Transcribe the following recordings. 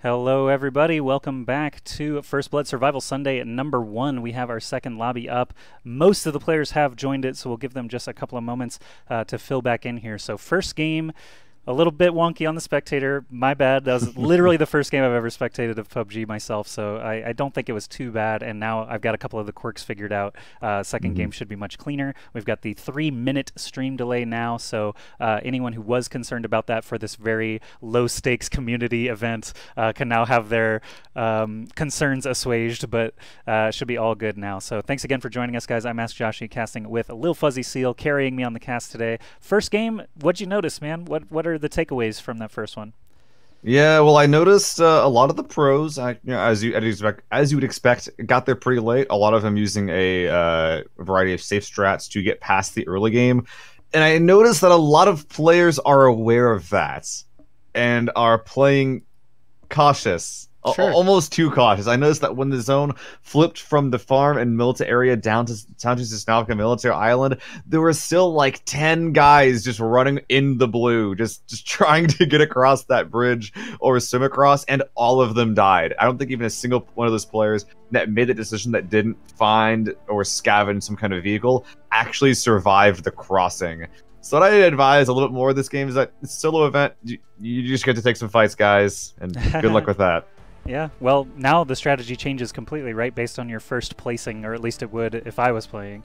Hello everybody, welcome back to First Blood Survival Sunday at number 1. We have our second lobby up. Most of the players have joined it, so we'll give them just a couple of moments to fill back in here. So first game, a little bit wonky on the spectator. My bad. That was literally the first game I've ever spectated of PUBG myself, so I don't think it was too bad, and now I've got a couple of the quirks figured out. Second game should be much cleaner. We've got the 3-minute stream delay now, so anyone who was concerned about that for this very low-stakes community event can now have their concerns assuaged, but should be all good now. So thanks again for joining us, guys. I'm Ask Joshi, casting with Lil Fuzzy Seal, carrying me on the cast today. First game, what'd you notice, man? What are the takeaways from that first one? Yeah, well, I noticed a lot of the pros, as you would expect, got there pretty late. A lot of them using a variety of safe strats to get past the early game, and I noticed that a lot of players are aware of that and are playing cautious. Sure. Almost too cautious. I noticed that when the zone flipped from the farm and military area down to Sisnalka military island, there were still like 10 guys just running in the blue, just trying to get across that bridge or swim across, and all of them died. I don't think even a single one of those players that made the decision that didn't find or scavenge some kind of vehicle actually survived the crossing. So what I advise a little bit more of this game is that it's a solo event. You just get to take some fights, guys, and good luck with that. Yeah, well, now the strategy changes completely, right? Based on your first placing, or at least it would if I was playing.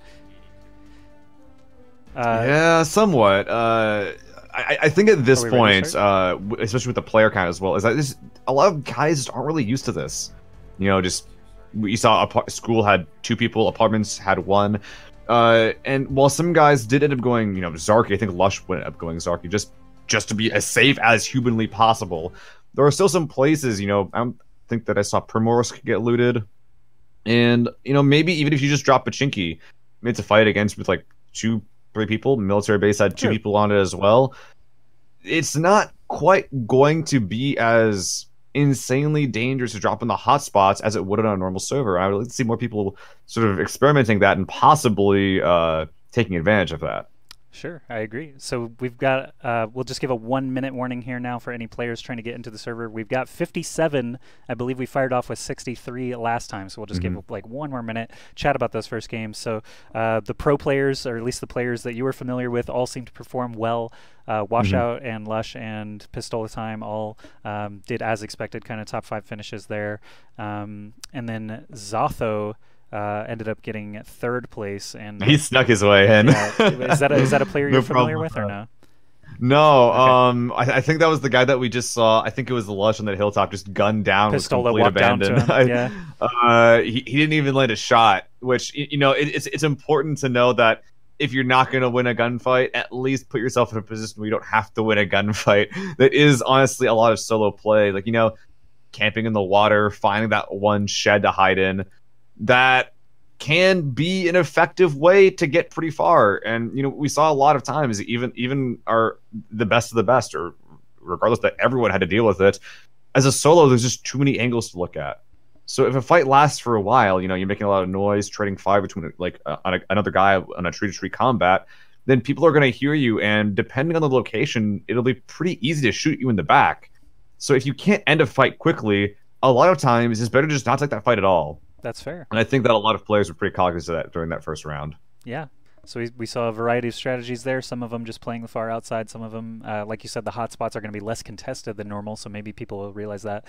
Yeah, somewhat. I think at this point, especially with the player count as well, is that a lot of guys just aren't really used to this. You know, just you saw school had 2 people, apartments had 1. And while some guys did end up going, Zarky, I think Lush ended up going Zarky just to be as safe as humanly possible. There are still some places, I don't think that I saw Primorsk get looted. And, maybe even if you just drop Pachinki, it's a fight against with like 2-3 people. Military base had 2 people on it as well. It's not quite going to be as insanely dangerous to drop in the hotspots as it would on a normal server. I would like to see more people sort of experimenting that and possibly taking advantage of that. Sure, I agree. So we've got, we'll just give a 1-minute warning here now for any players trying to get into the server. We've got 57. I believe we fired off with 63 last time, so we'll just give like 1 more minute, chat about those first games. So the pro players, or at least the players that you were familiar with, all seem to perform well. Washout and Lush and Pistola Time all did as expected, kind of top 5 finishes there. And then Zotho ended up getting 3rd place, and he snuck his way in. Is that a player you're familiar with or no? No, okay. I think that was the guy that we just saw. I think it was the Lush on that hilltop, just gunned down, Pistola with complete abandon. Down to him. Yeah. He didn't even land a shot, which it's important to know that if you're not going to win a gunfight, at least put yourself in a position where you don't have to win a gunfight. That is honestly a lot of solo play, like camping in the water, finding that one shed to hide in. That can be an effective way to get pretty far. And we saw a lot of times, even the best of the best, or regardless that everyone had to deal with it, as a solo there's just too many angles to look at. So if a fight lasts for a while, you're making a lot of noise, trading fire between another guy on a tree-to-tree combat, then people are going to hear you, and depending on the location, it'll be pretty easy to shoot you in the back. So if you can't end a fight quickly, a lot of times it's better to just not take that fight at all. That's fair. And I think that a lot of players were pretty cognizant of that during that first round. Yeah. So we saw a variety of strategies there, some of them just playing the far outside, some of them, like you said, the hotspots are going to be less contested than normal, so maybe people will realize that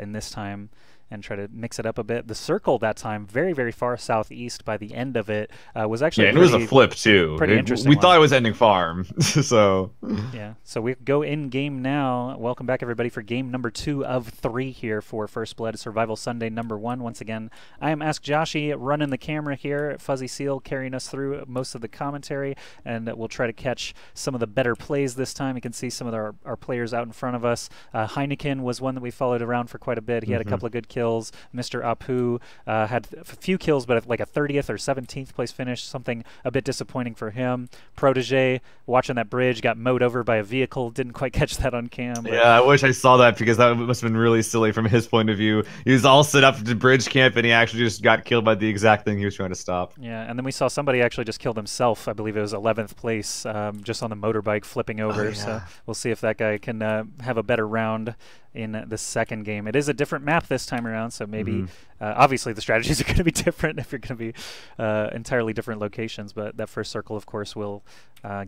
in this time and try to mix it up a bit. The circle that time, very, very far southeast by the end of it, was actually and it was a flip too. Pretty interesting. We thought it was ending farm, so yeah. So we go in game now. Welcome back, everybody, for game number 2 of 3 here for First Blood Survival Sunday number 1. Once again, I am Ask Joshi, running the camera here. Fuzzy Seal carrying us through most of the commentary, and we'll try to catch some of the better plays this time. You can see some of our players out in front of us. Heineken was one that we followed around for quite a bit. He had a couple of good kills. Mr. Apu had a few kills, but like a 30th or 17th place finish, something a bit disappointing for him. Protege, watching that bridge, got mowed over by a vehicle. Didn't quite catch that on cam. Yeah, I wish I saw that because that must have been really silly from his point of view. He was all set up to bridge camp, and he actually just got killed by the exact thing he was trying to stop. Yeah, and then we saw somebody actually just killed himself. I believe it was 11th place, just on the motorbike flipping over. Oh, yeah. So we'll see if that guy can have a better round in the second game. It is a different map this time around, so maybe obviously the strategies are going to be different if you're going to be entirely different locations, but that first circle, of course, will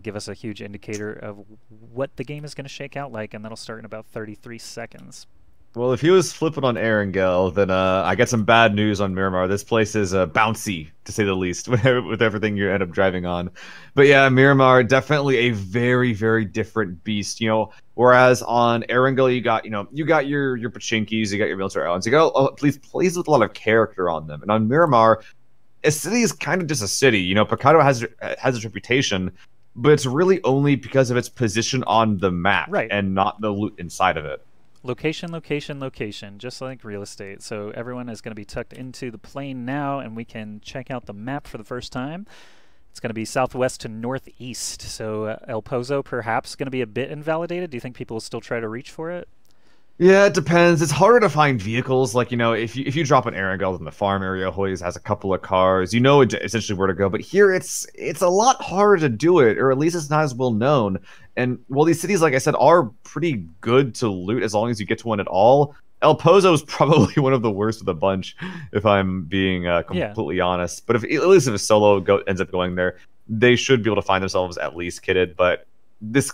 give us a huge indicator of what the game is going to shake out like, and that'll start in about 33 seconds. Well, if he was flipping on Erangel, then I got some bad news on Miramar. This place is bouncy, to say the least, with everything you end up driving on. But yeah, Miramar, definitely a very, very different beast. You know, whereas on Erangel, you got your Pachinkis, you got your military islands, you got plays with a lot of character on them. And on Miramar, a city is kind of just a city. You know, Picado has its reputation, but it's really only because of its position on the map, right, and not the loot inside of it. Location, location, location, just like real estate. So everyone is going to be tucked into the plane now, and we can check out the map for the first time. It's going to be southwest to northeast. So El Pozo perhaps going to be a bit invalidated. Do you think people will still try to reach for it? Yeah, it depends. It's harder to find vehicles. Like, you know, if you drop an Erangel in the farm area, Hoyes has a couple of cars. You know essentially where to go. But here, it's a lot harder to do it, or at least it's not as well known. And while these cities, like I said, are pretty good to loot as long as you get to one at all, El Pozo is probably one of the worst of the bunch, if I'm being completely honest. But at least if a solo ends up going there, they should be able to find themselves at least kitted. But this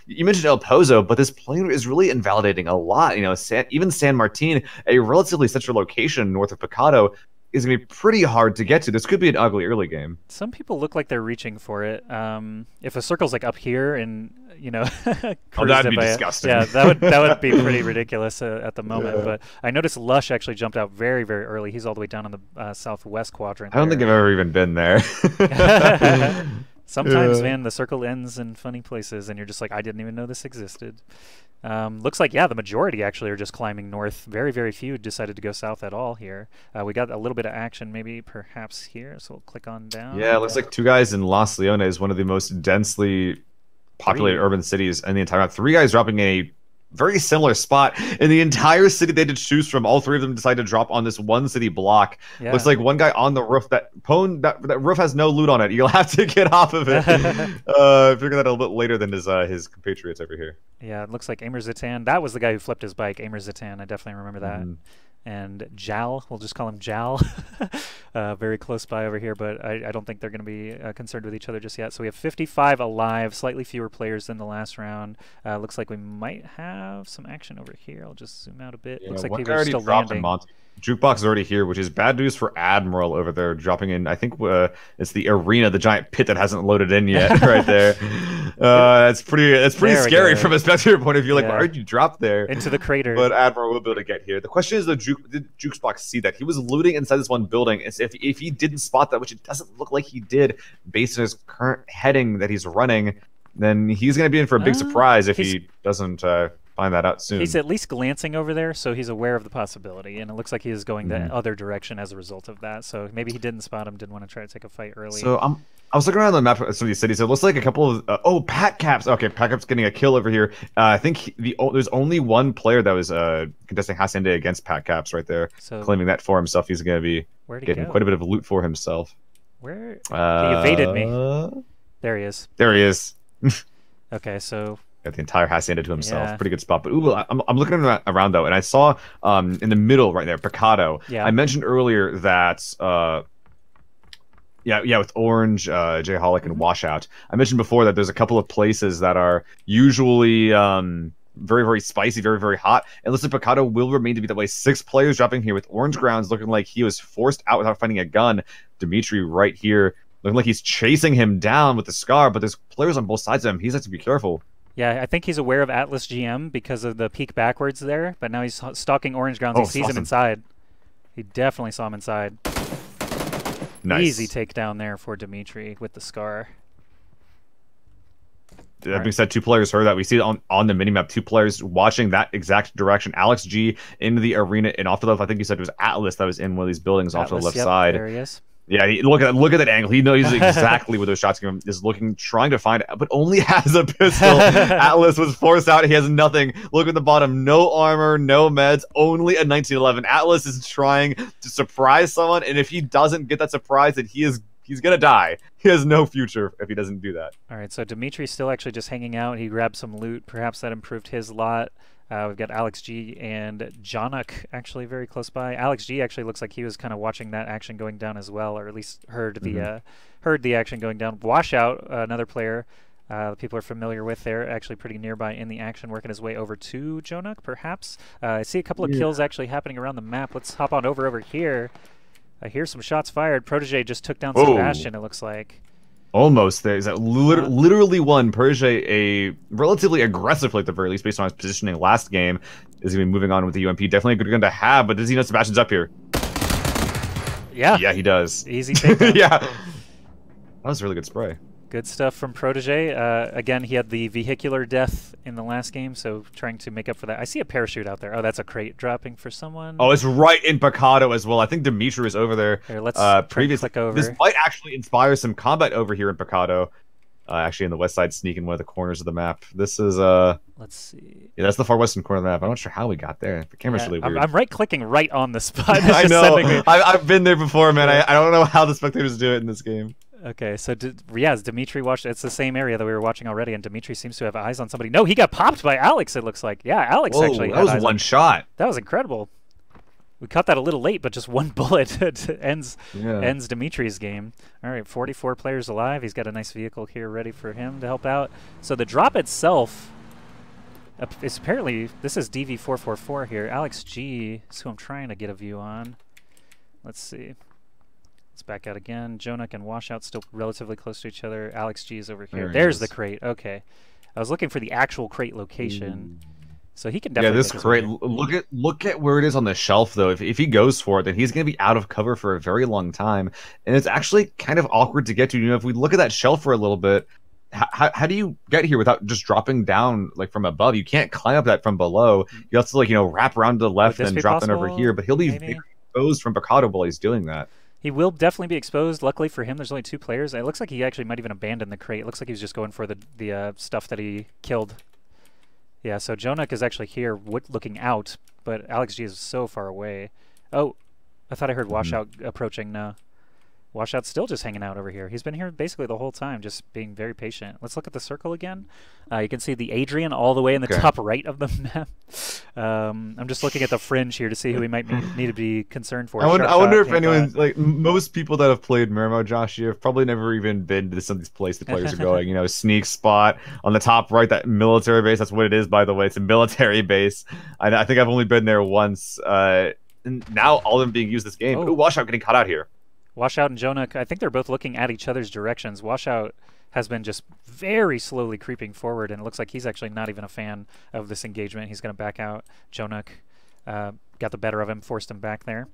you mentioned El Pozo, but this plane is really invalidating a lot. You know, even San Martin, a relatively central location north of Picado, is going to be pretty hard to get to. This could be an ugly early game. Some people look like they're reaching for it. If a circle's like up here and, you know, oh, that'd be disgusting. Yeah, that would be pretty ridiculous at the moment. Yeah. But I noticed Lush actually jumped out very, very early. He's all the way down on the southwest quadrant. I don't think I've ever even been there. Sometimes, man, the circle ends in funny places, and you're just like, I didn't even know this existed. Looks like, yeah, the majority actually are just climbing north. Very, very few decided to go south at all here. We got a little bit of action maybe perhaps here, so we'll click on down. Yeah, it looks like 2 guys in Los Leones, one of the most densely populated urban cities in the entire map. 3 guys dropping a very similar spot in the entire city they had to choose from. All 3 of them decided to drop on this one city block. Yeah. Looks like one guy on the roof. That roof has no loot on it. You'll have to get off of it. Figure that out a little bit later than his compatriots over here. Yeah, it looks like Amer Zatan. That was the guy who flipped his bike. Amer Zatan. I definitely remember that. And Jal, we'll just call him Jal, very close by over here, but I don't think they're going to be concerned with each other just yet. So we have 55 alive, slightly fewer players than the last round. Looks like we might have some action over here. I'll just zoom out a bit. Yeah, looks like people are still landing. Jukebox is already here, which is bad news for Admiral over there, dropping in. I think it's the arena, the giant pit that hasn't loaded in yet, right there. That's pretty scary from a spectator point of view. Like, why did you drop there into the crater? But Admiral will be able to get here. The question is, did Jukebox see that? He was looting inside this one building. If he didn't spot that, which it doesn't look like he did, based on his current heading that he's running, then he's going to be in for a big surprise if he doesn't find that out soon. He's at least glancing over there, so he's aware of the possibility, and it looks like he is going the other direction as a result of that. So maybe he didn't spot him, didn't want to try to take a fight early. So I was looking around the map of some of these cities. It looks like a couple of Pat Caps. Okay, Pat Caps getting a kill over here. I think there's only one player that was contesting Hacienda against Pat Caps right there, so claiming that for himself. He's going to be getting quite a bit of loot for himself. Where he evaded me. There he is. There he is. Okay, so got the entire Hacienda to himself. Pretty good spot. But ooh, I'm looking around though, and I saw in the middle right there, Picado. Yeah. I mentioned earlier that with Orange, Jayholic, and Washout. I mentioned before that there's a couple of places that are usually very, very spicy, very, very hot. And looks like Picado will remain to be that way. 6 players dropping here with Orange Grounds looking like he was forced out without finding a gun. Dimitri right here looking like he's chasing him down with the Scar, but there's players on both sides of him. He's has to be careful. Yeah, I think he's aware of Atlas GM because of the peek backwards there, but now he's stalking Orange Grounds. He sees him inside. He definitely saw him inside. Nice. Easy takedown there for Dimitri with the Scar. That being said, 2 players heard that. We see it on the minimap. 2 players watching that exact direction. Alex G into the arena, and off to the left, I think you said it was Atlas that was in one of these buildings off to the left side. There he is. Yeah, look at that angle. He knows exactly where those shots come from. Is looking, trying to find, but only has a pistol. Atlas was forced out. He has nothing. Look at the bottom. No armor, no meds, only a 1911. Atlas is trying to surprise someone, and if he doesn't get that surprise, then he's gonna die. He has no future if he doesn't do that. All right, so Dimitri's still actually just hanging out. He grabbed some loot. Perhaps that improved his lot. We've got Alex G and Jonuk actually very close by. Alex G actually looks like he was kind of watching that action going down as well, or at least heard the action going down. Washout, another player people are familiar with there, actually pretty nearby in the action, working his way over to Jonuk, perhaps. I see a couple of kills actually happening around the map. Let's hop on over here. I hear some shots fired. Protege just took down Sebastian, it looks like. Almost. There's that literally one. Protege, a relatively aggressive play at the very least, based on his positioning last game, is going to be moving on with the UMP. Definitely a good gun to have, but does he know Sebastian's up here? Yeah. Yeah, he does. Easy takedown. Yeah. That was a really good spray. Good stuff from Protege. Again, he had the vehicular death in the last game, so trying to make up for that. I see a parachute out there. Oh, that's a crate dropping for someone. Oh, it's right in Picado as well. I think Dimitri was over there. Here, let's previously. click over. This might actually inspire some combat over here in Picado. Actually, in the west side, sneak in one of the corners of the map. This is let's see. Yeah, that's the far western corner of the map. I'm not sure how we got there. The camera's really weird. I'm right-clicking right on the spot. I know. I've been there before, man. I don't know how the spectators do it in this game. Okay, so as Dimitri watched, it's the same area that we were watching already, and Dimitri seems to have eyes on somebody. No, he got popped by Alex, it looks like. Yeah, Alex actually that was one shot. That was incredible. We caught that a little late, but just one bullet ends Dimitri's game. All right, 44 players alive. He's got a nice vehicle here ready for him to help out. So the drop itself is apparently, this is DV444 here. Alex G is who I'm trying to get a view on. Let's see. Let's back out again. Jonuk and Washout still relatively close to each other. Alex G is over here. There's the crate. Okay. I was looking for the actual crate location. So he can definitely. Yeah, this crate. Look at where it is on the shelf, though. If he goes for it, then he's going to be out of cover for a very long time, and it's actually kind of awkward to get to. You know, if we look at that shelf for a little bit, how do you get here without just dropping down like from above? You can't climb up that from below. You have to wrap around to the left and drop in over here. But he'll be exposed from Picado while he's doing that. He will definitely be exposed. Luckily for him, there's only 2 players. It looks like he actually might even abandon the crate. It looks like he was just going for the stuff that he killed. Yeah, so Jonuk is actually here looking out, but Alex G is so far away. Oh, I thought I heard Washout approaching. No. Washout's still just hanging out over here. He's been here basically the whole time, just being very patient. Let's look at the circle again. You can see the Adrian all the way in the top right of the map. I'm just looking at the fringe here to see who we might need to be concerned for. I wonder if anyone, most people that have played Miramar, Josh, you've probably never even been to some of these places the players are going. You know, sneak spot on the top right, that military base. That's what it is, by the way. It's a military base. I think I've only been there once. And now all of them being used this game. Ooh, Washout getting caught out here. Washout and Jonuk, I think they're both looking at each other's directions. Washout has been just very slowly creeping forward, and it looks like he's actually not even a fan of this engagement. He's going to back out. Jonuk got the better of him, forced him back there.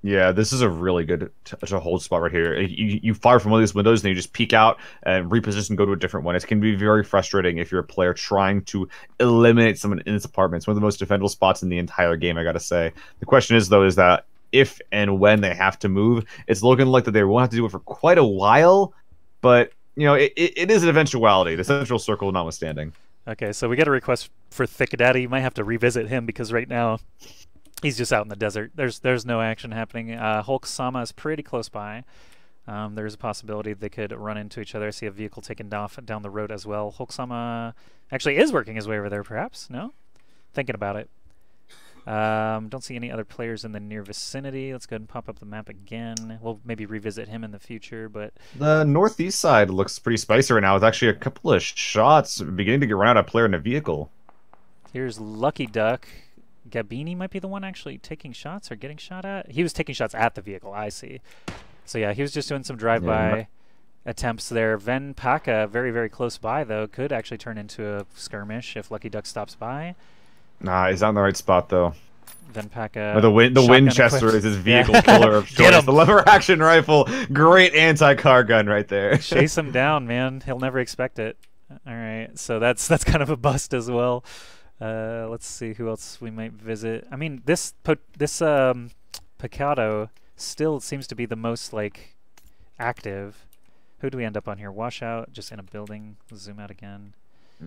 Yeah, this is a really good to hold spot right here. You fire from one of these windows, and you just peek out and reposition and go to a different one. It can be very frustrating if you're a player trying to eliminate someone in this apartment. It's one of the most defendable spots in the entire game, I got to say. The question is, though, is that if and when they have to move, it's looking like that they won't have to do it for quite a while, but you know, it is an eventuality, the central circle notwithstanding. Okay, so we got a request for Thick Daddy. You might have to revisit him because right now he's just out in the desert. There's no action happening. Hulk Sama is pretty close by. There's a possibility they could run into each other. I see a vehicle taken off down the road as well. Hulk Sama actually is working his way over there, perhaps? No? Thinking about it. Don't see any other players in the near vicinity. Let's go ahead and pop up the map again. We'll maybe revisit him in the future, but the northeast side looks pretty spicy right now. With actually a couple of shots beginning to get run out of player in a vehicle. Here's Lucky Duck. Gabini might be the one actually taking shots or getting shot at. He was taking shots at the vehicle. I see. So yeah, he was just doing some drive-by attempts there. Ven Paka, very, very close by though, could actually turn into a skirmish if Lucky Duck stops by. Nah, he's on the right spot, though. Then pack a the Winchester is his vehicle killer of choice. The lever action rifle, great anti-car gun right there. Chase him down, man. He'll never expect it. All right, so that's kind of a bust as well. Let's see who else we might visit. I mean, this Picado still seems to be the most like active. Who do we end up on here? Washout, just in a building. Zoom out again.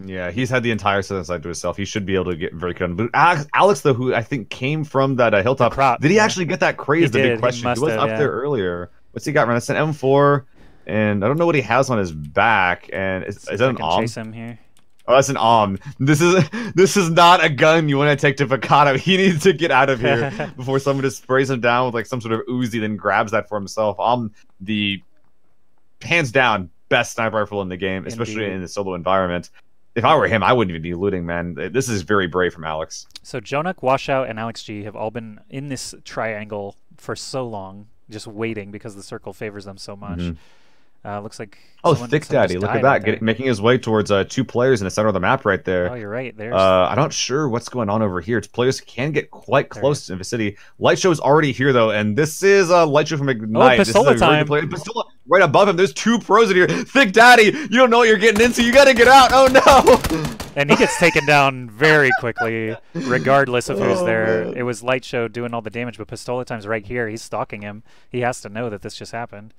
Yeah, he's had the entire southern side to himself. He should be able to get very good. But Alex, though, who I think came from that hilltop, did he actually get that craze? Is the big question. He was up there earlier. What's he got? That's an M4, and I don't know what he has on his back. And is that an AUM? Chase him here. Oh, that's an AUM. This is not a gun you want to take to Picado. He needs to get out of here before someone just sprays him down with like some sort of Uzi, then grabs that for himself. The hands down best sniper rifle in the game, especially in the solo environment. If I were him, I wouldn't even be looting, man. This is very brave from Alex. So Jonak, Washout, and Alex G have all been in this triangle for so long, just waiting because the circle favors them so much. Looks like Thick Daddy, look at that, making his way towards 2 players in the center of the map right there. Oh, you're right. There's I'm not sure what's going on over here. Players can get quite close in the vicinity. Light Show is already here though, and this is Light Show from Ignite. Oh, Pistola time. Pistola right above him. There's 2 pros in here. Thick Daddy, you don't know what you're getting into. You got to get out. Oh no! And he gets taken down very quickly, regardless of who's there. Man. It was Light Show doing all the damage, but Pistola time's right here. He's stalking him. He has to know that this just happened.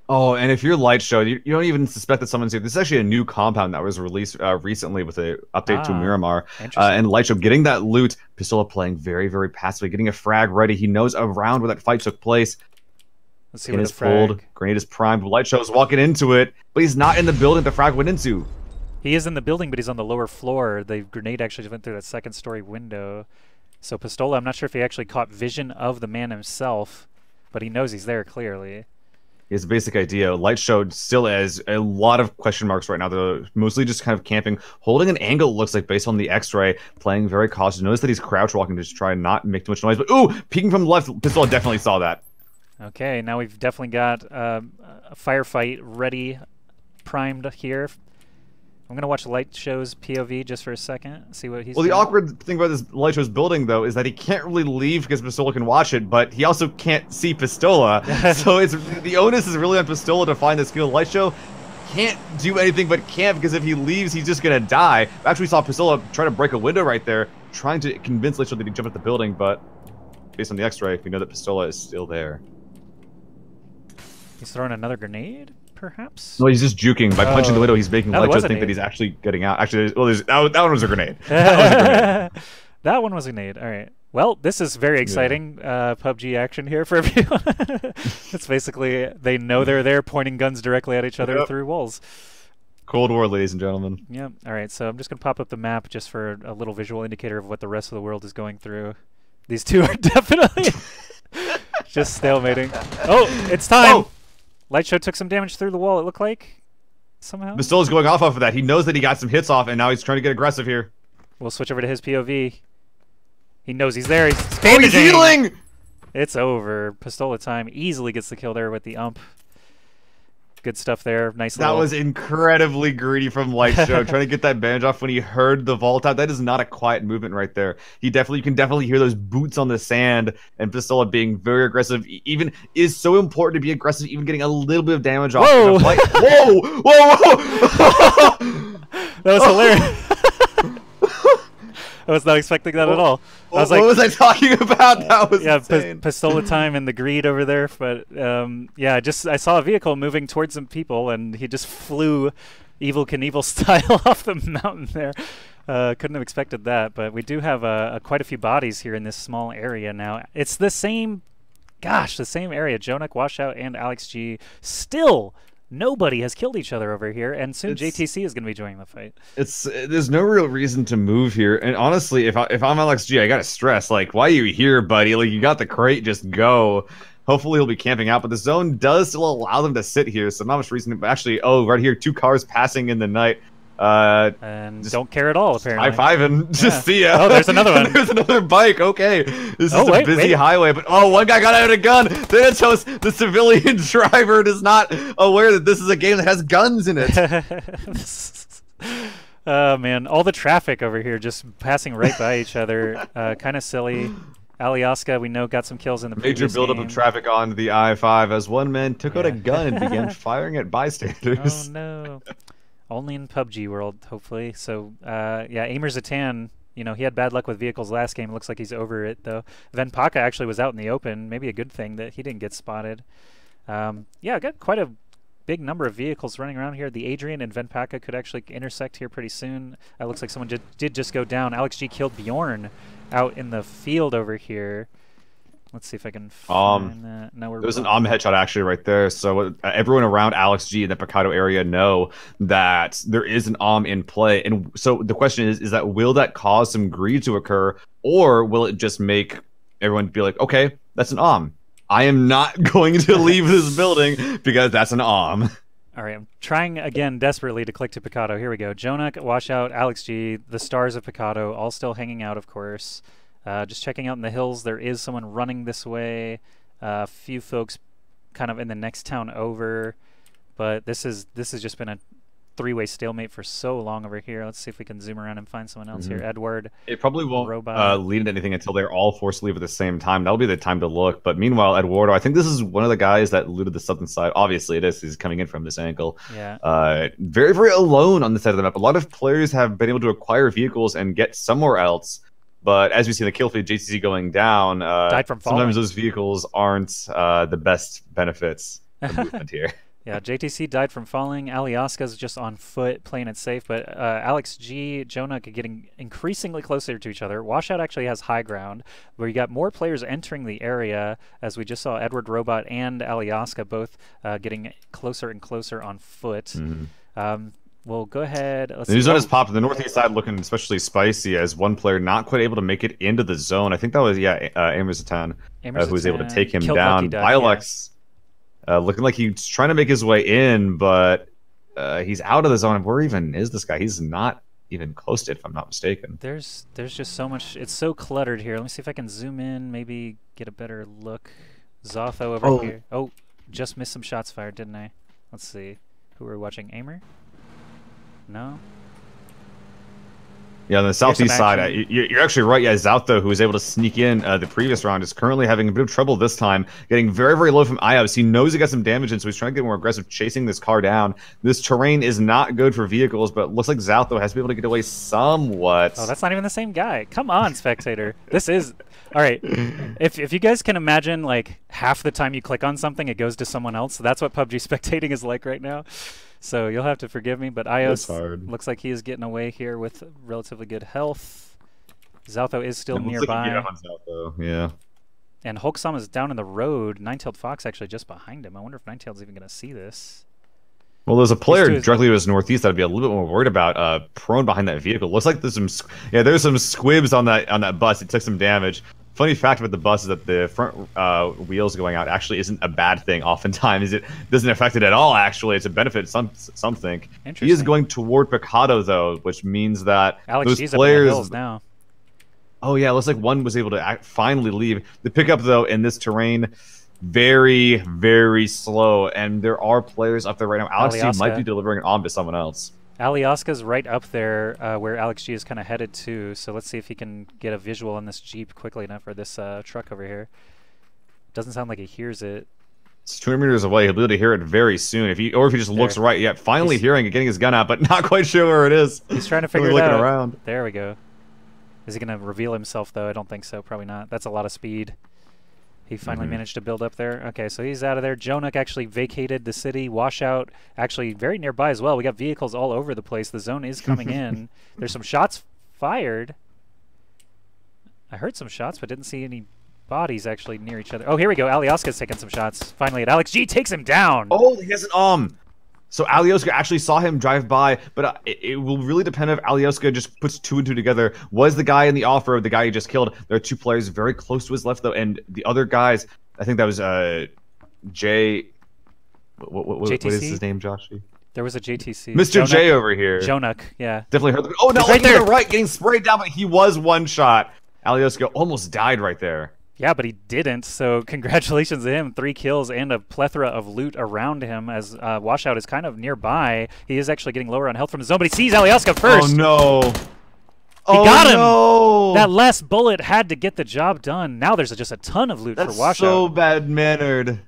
Oh, and if you're Light Show, you don't even suspect that someone's here. This is actually a new compound that was released recently with an update to Miramar. And Light Show getting that loot, Pistola playing very, very passively, getting a frag ready. He knows around where that fight took place. Let's see what is pulled. Grenade is primed. Light Show is walking into it, but he's not in the building the frag went into. He is in the building, but he's on the lower floor. The grenade actually went through that second-story window. So Pistola, I'm not sure if he actually caught vision of the man himself, but he knows he's there clearly. He has a basic idea. Light Show still has a lot of question marks right now. They're mostly just kind of camping, holding an angle, it looks like, based on the X-ray, playing very cautious. Notice that he's crouch walking to just try and not make too much noise. But, ooh, peeking from the left, Pistola definitely saw that. Okay, now we've definitely got a firefight ready, primed here. I'm going to watch Light Show's POV just for a second, see what he's doing. The awkward thing about this Light Show's building, though, is that he can't really leave because Pistola can watch it, but he also can't see Pistola. So the onus is really on Pistola to find this kill. Light Show can't do anything but camp because if he leaves, he's just going to die. Actually, we saw Pistola try to break a window right there, trying to convince Light Show that he jump at the building, but based on the X-ray, we know that Pistola is still there. He's throwing another grenade? Perhaps? No, he's just juking. By punching the window, he's making Light Show think that he's actually getting out. Actually, well, that one was a grenade. That was a grenade. That one was a grenade. All right. Well, this is very exciting PUBG action here for everyone. It's basically, they know they're there pointing guns directly at each other through walls. Cold War, ladies and gentlemen. Yep. All right, so I'm just going to pop up the map just for a little visual indicator of what the rest of the world is going through. These two are definitely just stalemating. Oh, it's time! Oh! Light Show took some damage through the wall, it looked like, somehow. Pistola's going off of that. He knows that he got some hits off, and now he's trying to get aggressive here. We'll switch over to his POV. He knows he's there. He's bandaging. Oh, he's healing! It's over. Pistola time easily gets the kill there with the ump. Good stuff there. Nice. That was incredibly greedy from Light Show, trying to get that bandage off when he heard the vault out. That is not a quiet movement right there. You can definitely hear those boots on the sand, and Pistola being very aggressive. Even is so important to be aggressive, even getting a little bit of damage off. Whoa! Whoa! Whoa! That was hilarious. I was not expecting that at all. I was what was I talking about? That was insane. Pistola time and the greed over there. But yeah, I saw a vehicle moving towards some people, and he just flew Evel Knievel style off the mountain there. Couldn't have expected that. But we do have quite a few bodies here in this small area now. It's the same, gosh, the same area. Jonak, Washout, and Alex G still. Nobody has killed each other over here, and soon JTC is going to be joining the fight. There's no real reason to move here, and honestly, if I'm Alex G, I gotta stress, like, why are you here, buddy? Like, you got the crate, just go. Hopefully he'll be camping out, but the zone does still allow them to sit here, so not much reason to actually. Oh, right here, 2 cars passing in the night. And don't care at all, apparently. High-five and just see ya. Oh, there's another one. There's another bike. Okay, this is a busy highway, but one guy got out a gun. Then it shows the civilian driver is not aware that this is a game that has guns in it. Oh man, all the traffic over here just passing right by each other. Kind of silly. Alioska, we know, got some kills in the Major previous buildup game. of traffic on the I-5 as one man took out a gun and began firing at bystanders. Oh no. Only in PUBG world, hopefully. So, yeah, Aimer Zatan, you know, he had bad luck with vehicles last game. Looks like he's over it, though. Venpaka actually was out in the open. Maybe a good thing that he didn't get spotted. Yeah, got quite a big number of vehicles running around here. The Adrian and Venpaka could actually intersect here pretty soon. Looks like someone did just go down. Alex G killed Bjorn out in the field over here. Let's see if I can find that. No, there's an headshot actually right there. So everyone around Alex G in the Picado area know that there is an in play. And so the question is that will that cause some greed to occur, or will it just make everyone be like, okay, that's an I am not going to leave this building because that's an All right, I'm trying again desperately to click to Picado. Here we go. Jonak, Washout, Alex G, the stars of Picado, all still hanging out, of course. Just checking out in the hills. There is someone running this way. A few folks kind of in the next town over. But this has just been a three-way stalemate for so long over here. Let's see if we can zoom around and find someone else here. Edward. It probably won't lead to anything until they're all forced to leave at the same time. That'll be the time to look. But meanwhile, Eduardo, I think this is one of the guys that looted the southern side. Obviously, it is. He's coming in from this angle. Yeah. Very, very alone on this side of the map. A lot of players have been able to acquire vehicles and get somewhere else. But as we see the kill feed, JTC going down, died from falling. Sometimes those vehicles aren't the best benefits of movement here. Yeah, JTC died from falling. Alioska's just on foot, playing it safe. But Alex G, Jonah are getting increasingly closer to each other. Washout actually has high ground, where you got more players entering the area, as we just saw Edward Robot and Alioska both getting closer and closer on foot. We'll go ahead. The new zone has popped. The northeast side looking especially spicy as one player not quite able to make it into the zone. I think that was, Aimer Zatan, who was able to take him down. Bilex looking like he's trying to make his way in, but he's out of the zone. Where even is this guy? He's not even close to it, if I'm not mistaken. There's just so much. It's so cluttered here. Let me see if I can zoom in, maybe get a better look. Zotho over here. Oh, just missed some shots fired, didn't I? Let's see. Who are we watching? Aimer? No. Yeah, on the southeast side, you're actually right. Yeah, Zauto, who was able to sneak in the previous round, is currently having a bit of trouble this time, getting very, very low from IOS. He knows he got some damage in, so he's trying to get more aggressive, chasing this car down. This terrain is not good for vehicles, but it looks like Zauto has to be able to get away somewhat. Oh, that's not even the same guy. Come on, spectator. This is... All right, if you guys can imagine, like, half the time you click on something, it goes to someone else. That's what PUBG spectating is like right now. So you'll have to forgive me, but Ios looks like he is getting away here with relatively good health. Zauto is still nearby. Yeah. And Hulksam is down in the road. Nine-tailed Fox actually just behind him. I wonder if Nine-tailed's even going to see this. Well, there's a player directly to his northeast that I'd be a little bit more worried about, prone behind that vehicle. Looks like there's some, there's some squibs on that bus. It took some damage. Funny fact about the bus is that the front wheels going out actually isn't a bad thing. Oftentimes, it doesn't affect it at all. Actually, it's a benefit. Some think. He is going toward Picado though, which means that Alex those players now. Oh yeah, it looks like one was able to finally leave. The pickup though in this terrain, very, very slow, and there are players up there right now. Alex G might be delivering it on to someone else. Alioska's right up there where Alex G is kind of headed to, so let's see if he can get a visual on this Jeep quickly enough, or this truck over here. Doesn't sound like he hears it. It's 200 meters away. He'll be able to hear it very soon. If he just looks right, finally hearing it, getting his gun out, but not quite sure where it is. He's trying to figure it out. Around. There we go. Is he going to reveal himself, though? I don't think so. Probably not. That's a lot of speed. He finally managed to build up there. Okay, so he's out of there. Jonak actually vacated the city. Washout actually very nearby as well. We got vehicles all over the place. The zone is coming in. There's some shots fired. I heard some shots, but didn't see any bodies actually near each other. Oh, here we go. Alioska's taking some shots. Finally, Alex G takes him down. Oh, he has an So Alioska actually saw him drive by, but it will really depend if Alioska just puts two and two together. Was the guy in the off-road the guy he just killed? There are two players very close to his left, though, and the other guys, I think that was Jay... What is his name, Joshy? There was a JTC. Mr. Jonak. J over here. Jonak, yeah. Definitely heard the... Oh, no, right there. Right, getting sprayed down, but he was one shot. Alioska almost died right there. Yeah, but he didn't, so congratulations to him. 3 kills and a plethora of loot around him as Washout is kind of nearby. He is actually getting lower on health from his zone, but he sees Alioska first. Oh, no. got him! No! That last bullet had to get the job done. Now there's just a ton of loot for Washout. That's so bad-mannered.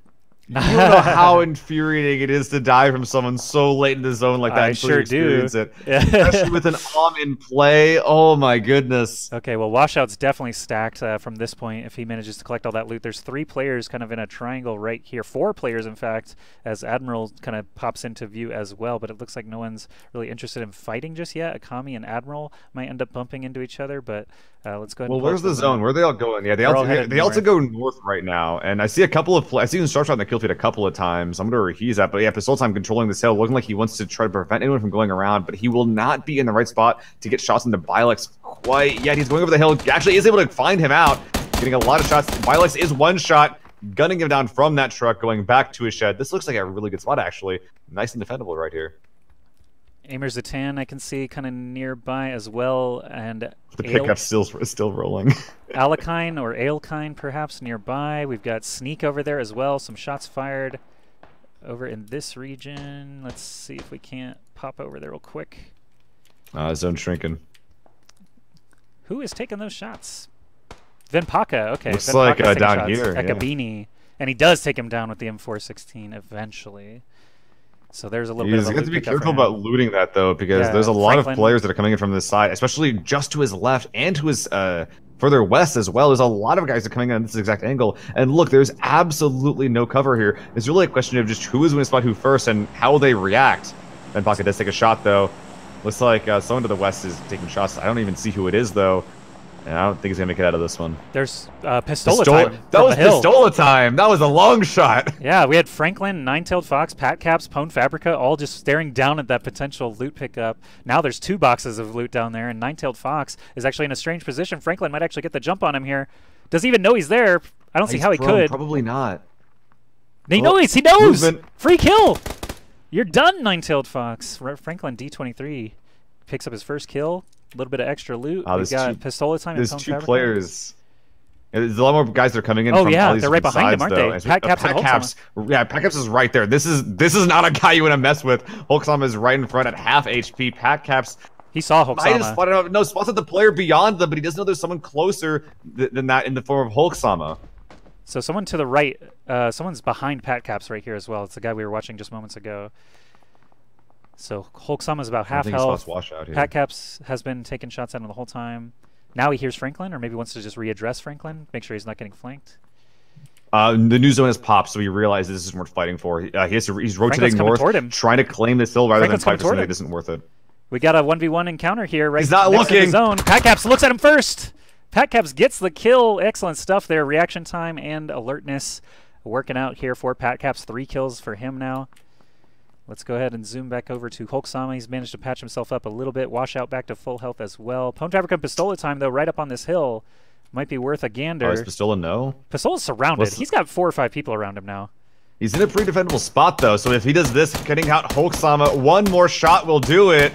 You don't know how infuriating it is to die from someone so late in the zone like that. I sure do. It. Especially with an in play. Oh my goodness. Okay, well, Washout's definitely stacked from this point if he manages to collect all that loot. There's 3 players kind of in a triangle right here. 4 players, in fact, as Admiral kind of pops into view as well. But it looks like no one's really interested in fighting just yet. Akami and Admiral might end up bumping into each other, but let's go ahead and where's the zone? Where are they all going? Yeah, they also go north right now. And I see a couple of I see him start on the kill feed a couple of times. I'm wondering where he's at. But yeah, Pistol Time controlling this hill, looking like he wants to try to prevent anyone from going around, but he will not be in the right spot to get shots into Bilex quite yet. He's going over the hill. Actually is able to find him out. Getting a lot of shots. Bilex is one shot, gunning him down from that truck, going back to his shed. This looks like a really good spot, actually. Nice and defendable right here. Aimer Zatan I can see kind of nearby as well, and the pickup still rolling. Alakine or Ailkine perhaps nearby. We've got Sneak over there as well. Some shots fired over in this region. Let's see if we can't pop over there real quick. Zone shrinking. Who is taking those shots? Venpaka. Okay, looks like down shots. here. Ekabini. Yeah. And he does take him down with the M416 eventually. So there's a little bit of a have to be careful about looting that, though, because there's a lot of players that are coming in from this side, especially just to his left and to his further west as well. There's a lot of guys that are coming in on this exact angle. And look, there's absolutely no cover here. It's really a question of just who is going to spot who first and how they react. Venpaka does take a shot, though. Looks like someone to the west is taking shots. I don't even see who it is, though. And I don't think he's going to make it out of this one. There's Pistola Time. That was Pistola Time. That was a long shot. Yeah, we had Franklin, Nine-Tailed Fox, Pat Caps, Pone Fabrica, all just staring down at that potential loot pickup. Now there's 2 boxes of loot down there, and Nine-Tailed Fox is actually in a strange position. Franklin might actually get the jump on him here. Does he even know he's there? I don't see how he could. Probably not. He knows! He knows! Movement. Free kill! You're done, Nine-Tailed Fox. Franklin D23 picks up his first kill. A little bit of extra loot. We've got Pistola Time. There's 2 players. There's a lot more guys that are coming in. Oh from yeah, all these they're right behind him, aren't they? Pat Caps and Hulksama. Yeah, Pat Caps is right there. This is not a guy you want to mess with. Hulksama is right in front at half HP. Pat Caps. He saw Hulksama. No, spotted the player beyond them, but he doesn't know there's someone closer than that in the form of Hulksama. So someone to the right, someone's behind Pat Caps right here as well. It's the guy we were watching just moments ago. So Hulksama's about half health. Pat Caps has been taking shots at him the whole time. Now he hears Franklin, or maybe wants to just readdress Franklin, make sure he's not getting flanked. The new zone has popped, so he realizes this isn't worth fighting for. He's rotating north, trying to claim this hill rather than fight for something that isn't worth it. We got a 1v1 encounter here, right? He's not next looking. To the zone. Pat Caps looks at him first. Pat Caps gets the kill. Excellent stuff there. Reaction time and alertness working out here for Pat Caps. 3 kills for him now. Let's go ahead and zoom back over to Hulksama. He's managed to patch himself up a little bit. Washout back to full health as well. Pone Fabrica and Pistola Time, though, right up on this hill. Might be worth a gander. Is Pistola no? Pistola's surrounded. He's got 4 or 5 people around him now. He's in a pretty defendable spot, though, so if he does this, getting out Hulksama, 1 more shot will do it.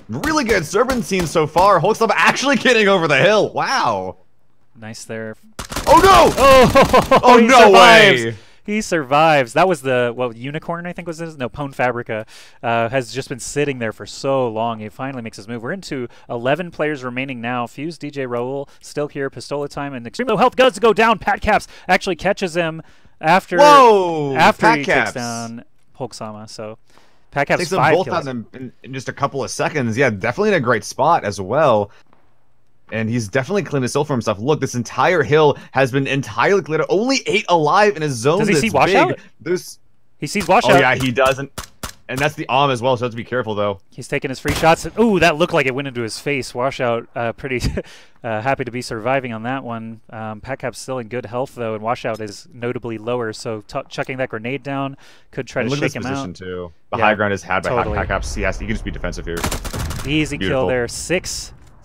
Really good Serpentine so far. Hulksama actually getting over the hill. Wow. Nice there. Oh, no! Oh, no way! He survives. That was the, Unicorn, I think was his? No, Pone Fabrica has just been sitting there for so long. He finally makes his move. We're into 11 players remaining now. Fuse, DJ Raul, still here. Pistola Time, and extreme low health does go down. Pat Caps actually catches him after he takes down Hulksama. So Pat Caps takes them both out in just a couple of seconds. Yeah, definitely in a great spot as well. And he's definitely cleaned his hill for himself. Look, this entire hill has been entirely cleared. Only 8 alive in a zone that's big. Does he see Washout? He sees Washout. Oh, yeah, he doesn't. And that's the as well, so have to be careful, though. He's taking his free shots. Ooh, that looked like it went into his face. Washout pretty happy to be surviving on that one. Pat Cap's still in good health, though, and Washout is notably lower, so chucking that grenade down could try to shake him out. Look at this position, too. The high ground is had by Pat Caps. He can just be defensive here. Easy kill there.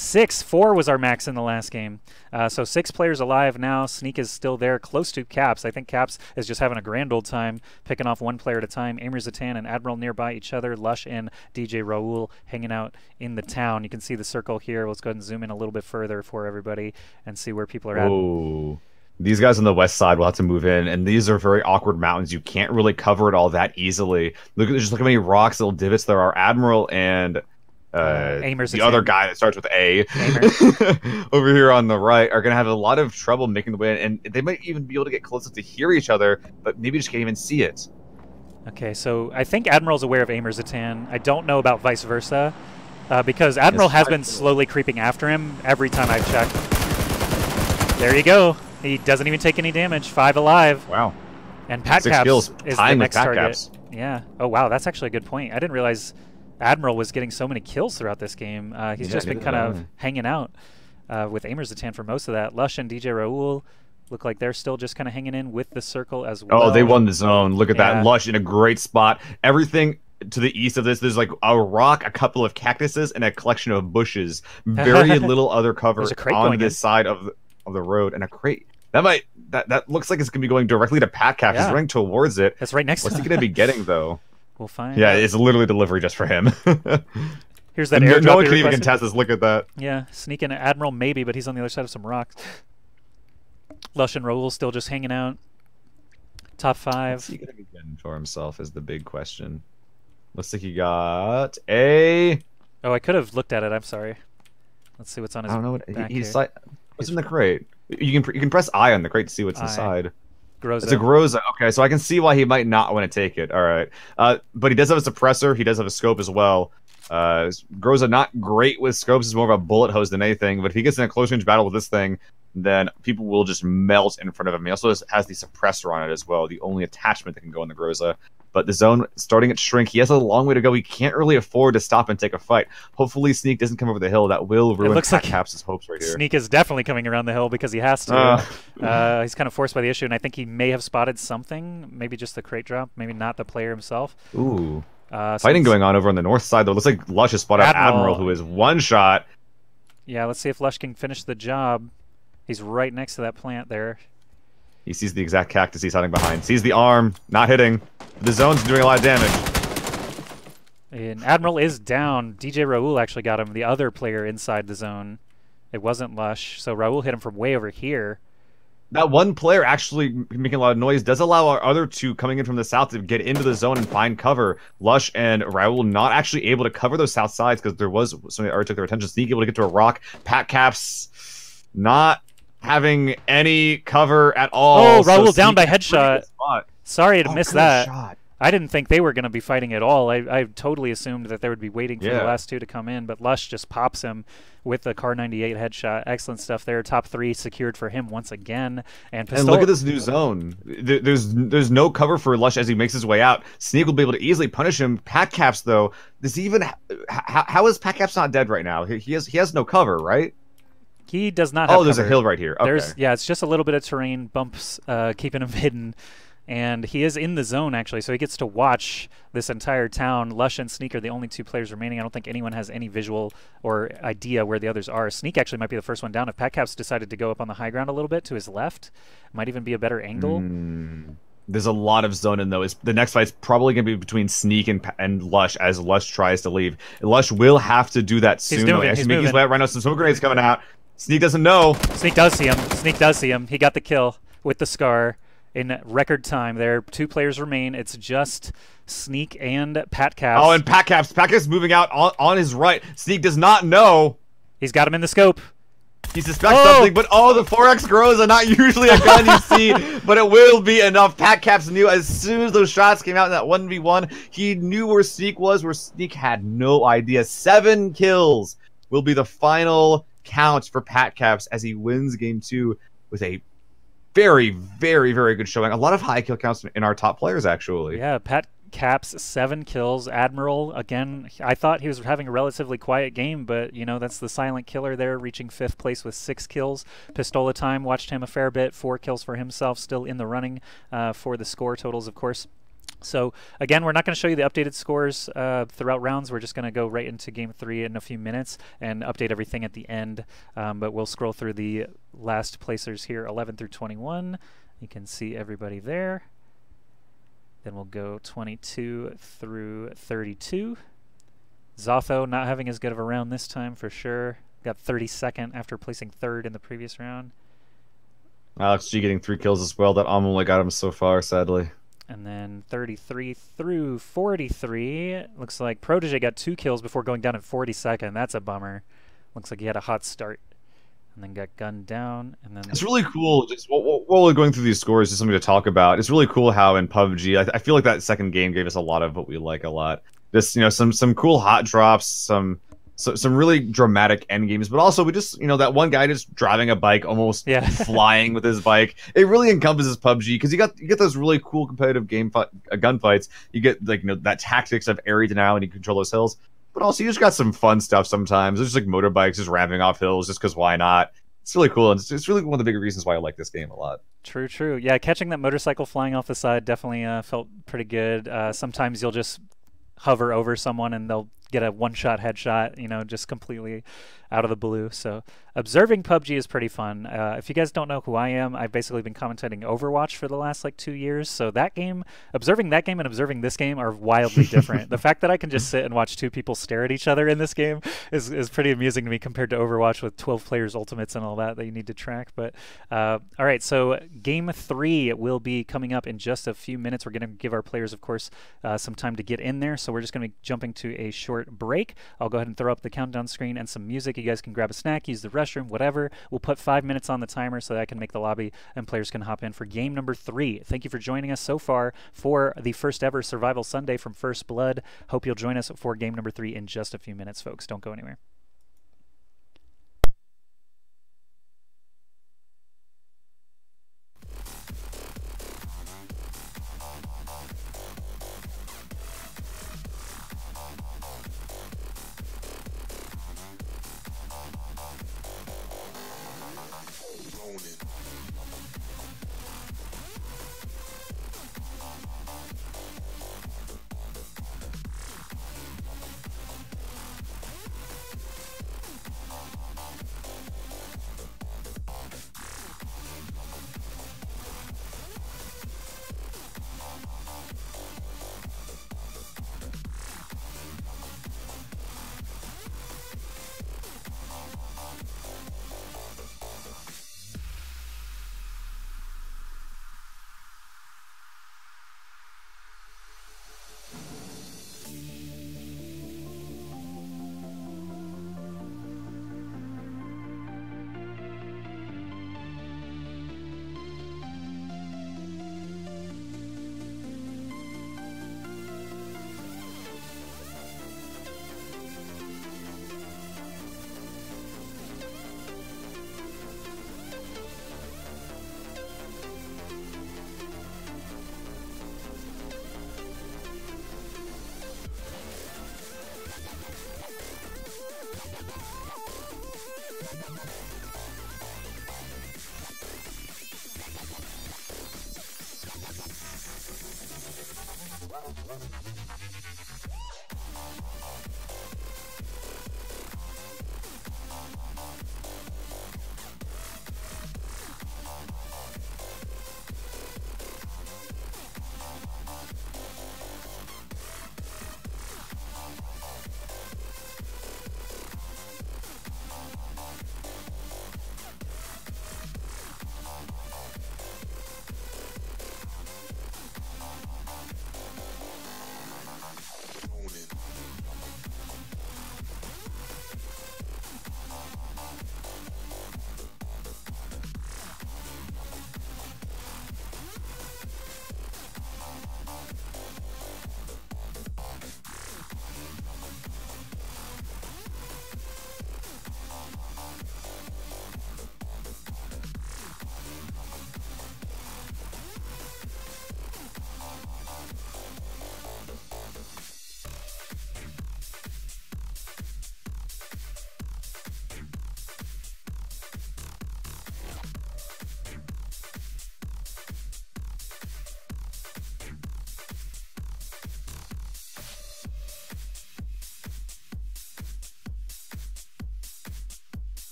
4 was our max in the last game. So 6 players alive now. Sneak is still there, close to Caps. I think Caps is just having a grand old time, picking off 1 player at a time. Aimer Zatan and Admiral nearby each other. Lush and DJ Raul hanging out in the town. You can see the circle here. Let's go ahead and zoom in a little bit further for everybody and see where people are at. Ooh. These guys on the west side will have to move in, and these are very awkward mountains. You can't really cover it all that easily. Look at how many rocks, little divots there are. Admiral and Aimer's the other guy that starts with A Aimer. over here on the right are going to have a lot of trouble making the way, and they might even be able to get close enough to hear each other, but maybe just can't even see it. Okay, so I think Admiral's aware of Aimer's Zatan. I don't know about vice versa, because Admiral has been slowly creeping after him every time I've checked. There you go. He doesn't even take any damage. 5 alive. Wow. And PatCaps is the next target. Yeah. Oh, wow, that's actually a good point. I didn't realize Admiral was getting so many kills throughout this game. He's just been kind of hanging out with Aimer's Zatan for most of that. Lush and DJ Raul look like they're still just kind of hanging in with the circle as well. Oh, they won the zone. Look at that. Lush in a great spot. Everything to the east of this, there's like a rock, a couple of cactuses, and a collection of bushes. Very little other cover on this side of the road, and a crate. That looks like it's gonna be going directly to PatCap. He's running towards it. That's right next to him. What's he gonna be getting though? We'll find Yeah, out. It's literally delivery just for him. Here's that airdrop. No one can even contest this. Look at that. Yeah, sneaking Admiral maybe, but he's on the other side of some rocks. Lush and Raul still just hanging out. Top 5. What's he gonna be getting for himself is the big question. Looks like he got a. Oh, I could have looked at it. I'm sorry. Let's see what's on his. I don't know what he's like. What's in the crate? You can press I on the crate to see what's inside. Groza. It's a Groza. Okay, so I can see why he might not want to take it. All right, but he does have a suppressor. He does have a scope as well. Groza not great with scopes. Is more of a bullet hose than anything. But if he gets in a close range battle with this thing, then people will just melt in front of him. He also has the suppressor on it as well, the only attachment that can go in the Groza. But the zone starting at shrink. He has a long way to go. He can't really afford to stop and take a fight. Hopefully Sneak doesn't come over the hill. That will ruin PatCaps' hopes right here. Sneak is definitely coming around the hill because he has to. He's kind of forced by the issue, and I think he may have spotted something. Maybe just the crate drop. Maybe not the player himself. Ooh. Fighting going on over on the north side, though. Looks like Lush has spotted Admiral, who is one shot. Yeah, let's see if Lush can finish the job. He's right next to that plant there. He sees the exact cactus he's hiding behind. Sees the arm, not hitting. The zone's doing a lot of damage. And Admiral is down. DJ Raul actually got him, the other player inside the zone. It wasn't Lush, so Raul hit him from way over here. That one player actually making a lot of noise does allow our other two coming in from the south to get into the zone and find cover. Lush and Raul not actually able to cover those south sides because there was something that already took their attention. Sneak able to get to a rock. PatCaps not having any cover at all. Oh, Raul down by headshot. Sorry to miss that. Shot. I didn't think they were going to be fighting at all. I totally assumed that they would be waiting for the last two to come in, but Lush just pops him with the Car 98 headshot. Excellent stuff there. Top 3 secured for him once again. And look at this new zone. There's no cover for Lush as he makes his way out. Sneak will be able to easily punish him. PatCaps though, how is PatCaps not dead right now? He has no cover, right? He does not have there's cover. A hill right here. Okay. Yeah, it's just a little bit of terrain, bumps keeping him hidden. And he is in the zone, actually, so he gets to watch this entire town. Lush and Sneak are the only 2 players remaining. I don't think anyone has any visual or idea where the others are. Sneak actually might be the first one down. If PatCaps decided to go up on the high ground a little bit to his left, might even be a better angle. There's a lot of zone in, though. The next fight's probably going to be between Sneak and Lush as Lush tries to leave. Lush will have to do that soon. He's moving. His way out right now. Some smoke grenades coming out. Sneak doesn't know. Sneak does see him. Sneak does see him. He got the kill with the Scar in record time there. 2 players remain. It's just Sneak and PatCaps. Oh, and PatCaps moving out on his right. Sneak does not know. He's got him in the scope. He suspects something, but the 4X Groza, not usually a gun you see, but it will be enough. PatCaps knew as soon as those shots came out in that 1v1, he knew where Sneak was, where Sneak had no idea. 7 kills will be the final count for PatCaps as he wins game 2 with a very, very, very good showing. A lot of high kill counts in our top players, actually. Yeah, PatCaps 7 kills. Admiral, again, I thought he was having a relatively quiet game, but, you know, that's the silent killer there, reaching 5th place with 6 kills. Pistola Time watched him a fair bit, 4 kills for himself, still in the running for the score totals, of course. So, again, we're not going to show you the updated scores throughout rounds. We're just going to go right into Game 3 in a few minutes and update everything at the end. But we'll scroll through the last placers here, 11 through 21. You can see everybody there. Then we'll go 22 through 32. Zotho not having as good of a round this time for sure. Got 32nd after placing 3rd in the previous round. Alex G getting 3 kills as well. That only got him so far, sadly. And then 33 through 43. Looks like Protege got 2 kills before going down in 42nd. That's a bummer. Looks like he had a hot start. And then got gunned down. And then it's really cool. Just while we're going through these scores, just something to talk about. It's really cool how in PUBG, I feel like that second game gave us a lot of what we like a lot. Just, you know, some cool hot drops, some really dramatic end games, but also we just, you know, that one guy just driving a bike, almost flying with his bike. It really encompasses PUBG because you get those really cool competitive gunfights. You get, like, you know, that tactics of area denial and you control those hills, but also you just got some fun stuff sometimes. There's just like motorbikes just ramming off hills just because why not? It's really cool, and it's really one of the big reasons why I like this game a lot. True, true. Yeah, catching that motorcycle flying off the side definitely felt pretty good. Sometimes you'll just hover over someone and they'll get a one-shot headshot, you know, just completely out of the blue. So observing PUBG is pretty fun. If you guys don't know who I am, I've basically been commentating Overwatch for the last like 2 years. So that game, observing that game and observing this game are wildly different. The fact that I can just sit and watch 2 people stare at each other in this game is pretty amusing to me compared to Overwatch with 12 players ultimates and all that you need to track. But all right, so game 3 will be coming up in just a few minutes. We're going to give our players, of course, some time to get in there. So we're just going to be jumping to a short break. I'll go ahead and throw up the countdown screen and some music. You guys can grab a snack, use the restroom, whatever. We'll put 5 minutes on the timer so that I can make the lobby and players can hop in for game number 3. Thank you for joining us so far for the first ever Survival Sunday from First Blood. Hope you'll join us for game number 3 in just a few minutes, folks. Don't go anywhere.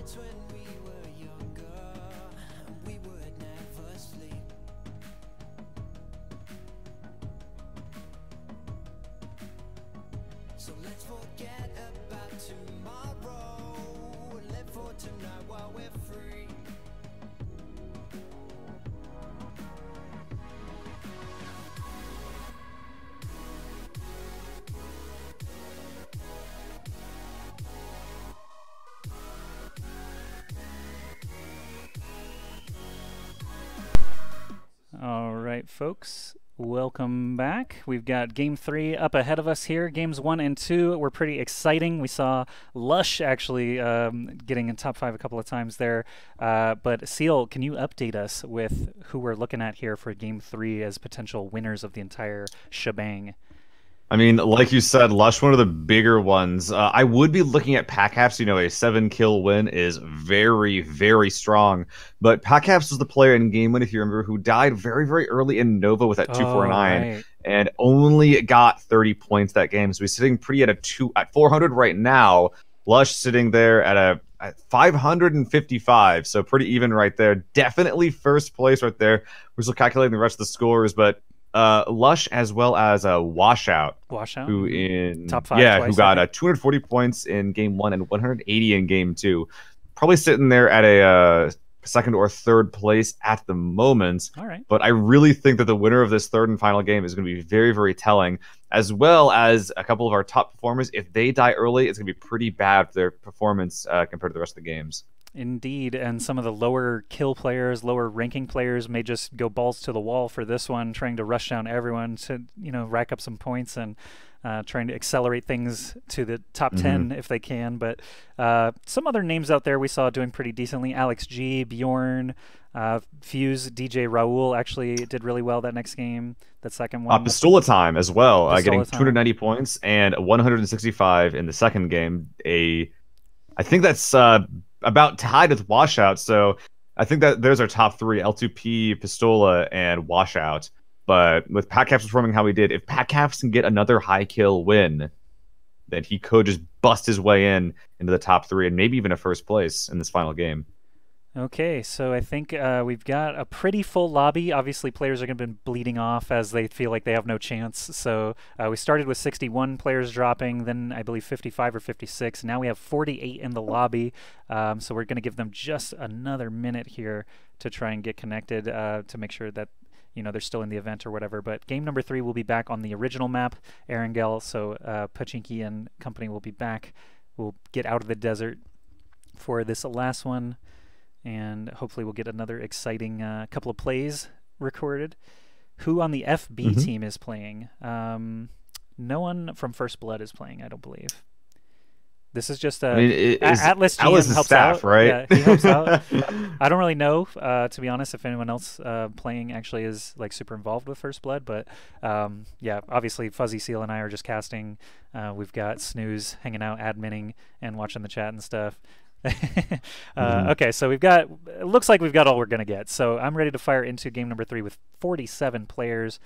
So let's forget about tomorrow and live for tonight while we're free. All right, folks. Welcome back. We've got Game 3 up ahead of us here. Games 1 and 2 were pretty exciting. We saw Lush actually getting in top 5 a couple of times there. But Seal, can you update us with who we're looking at here for Game 3 as potential winners of the entire shebang? I mean, like you said, Lush, one of the bigger ones. I would be looking at Packhaps. You know, a 7-kill win is very, very strong. But Packhaps was the player in Game 1, if you remember, who died very, very early in Nova with that 249 right. and only got 30 points that game. So he's sitting pretty at 400 right now. Lush sitting there at 555, so pretty even right there. Definitely first place right there. We're still calculating the rest of the scores, but Lush as well as Washout, who in top 5 yeah, twice, who got 240 points in Game 1 and 180 in Game 2. Probably sitting there at a second or third place at the moment. All right. But I really think that the winner of this third and final game is going to be very, very telling, as well as a couple of our top performers. If they die early, it's going to be pretty bad for their performance compared to the rest of the games. Indeed, and some of the lower kill players, lower ranking players may just go balls to the wall for this one, trying to rush down everyone to, you know, rack up some points and trying to accelerate things to the top 10 if they can. But some other names out there we saw doing pretty decently. Alex G, Bjorn, Fuse, DJ Raul actually did really well that next game. That second one. Pistola Time as well, getting Time. 290 points and 165 in the second game. I think that's about tied with Washout, so I think that there's our top 3, L2P, Pistola, and Washout. But with Packhaps performing how he did, if Packhaps can get another high kill win, then he could just bust his way into the top 3 and maybe even a first place in this final game. Okay, so I think we've got a pretty full lobby. Obviously, players are going to be bleeding off as they feel like they have no chance. So we started with 61 players dropping, then I believe 55 or 56. Now we have 48 in the lobby. So we're going to give them just another minute here to try and get connected to make sure that, you know, they're still in the event or whatever. But game number 3 will be back on the original map, Erangel. So Pachinki and company will be back. We'll get out of the desert for this last one. And hopefully we'll get another exciting couple of plays recorded. Who on the FB team is playing? No one from FirstBlood is playing, I don't believe. This is just Atlas GM helps staff, out. right? Yeah, he helps out. I don't really know, to be honest, if anyone else playing actually is like super involved with FirstBlood. But yeah, obviously Fuzzy Seal and I are just casting. We've got Snooze hanging out, adminning, and watching the chat and stuff. Okay, so it looks like we've got all we're gonna get. So I'm ready to fire into game number 3 with 47 players.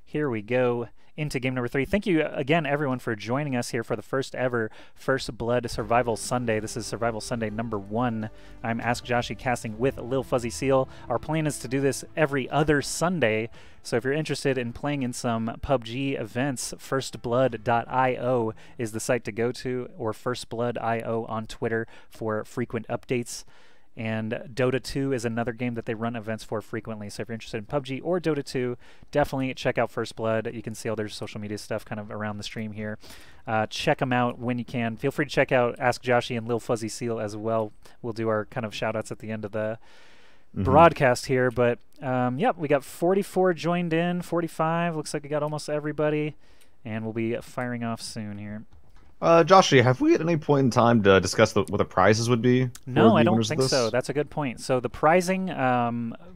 Here we go into game number 3. Thank you again, everyone, for joining us here for the first ever FirstBlood Survival Sunday. This is Survival Sunday number 1. I'm Ask Joshy casting with Lil Fuzzy Seal. Our plan is to do this every other Sunday. So if you're interested in playing in some PUBG events, firstblood.io is the site to go to, or firstblood.io on Twitter for frequent updates. And Dota 2 is another game that they run events for frequently. So if you're interested in PUBG or Dota 2, definitely check out FirstBlood. You can see all their social media stuff kind of around the stream here. Check them out when you can. Feel free to check out Ask Joshy and Lil Fuzzy Seal as well. We'll do our kind of shout-outs at the end of the broadcast here. But, yeah, we got 44 joined in, 45. Looks like we got almost everybody. And we'll be firing off soon here. Joshy, have we at any point in time to discuss what the prizes would be? No, I don't think so. That's a good point. So the prizing,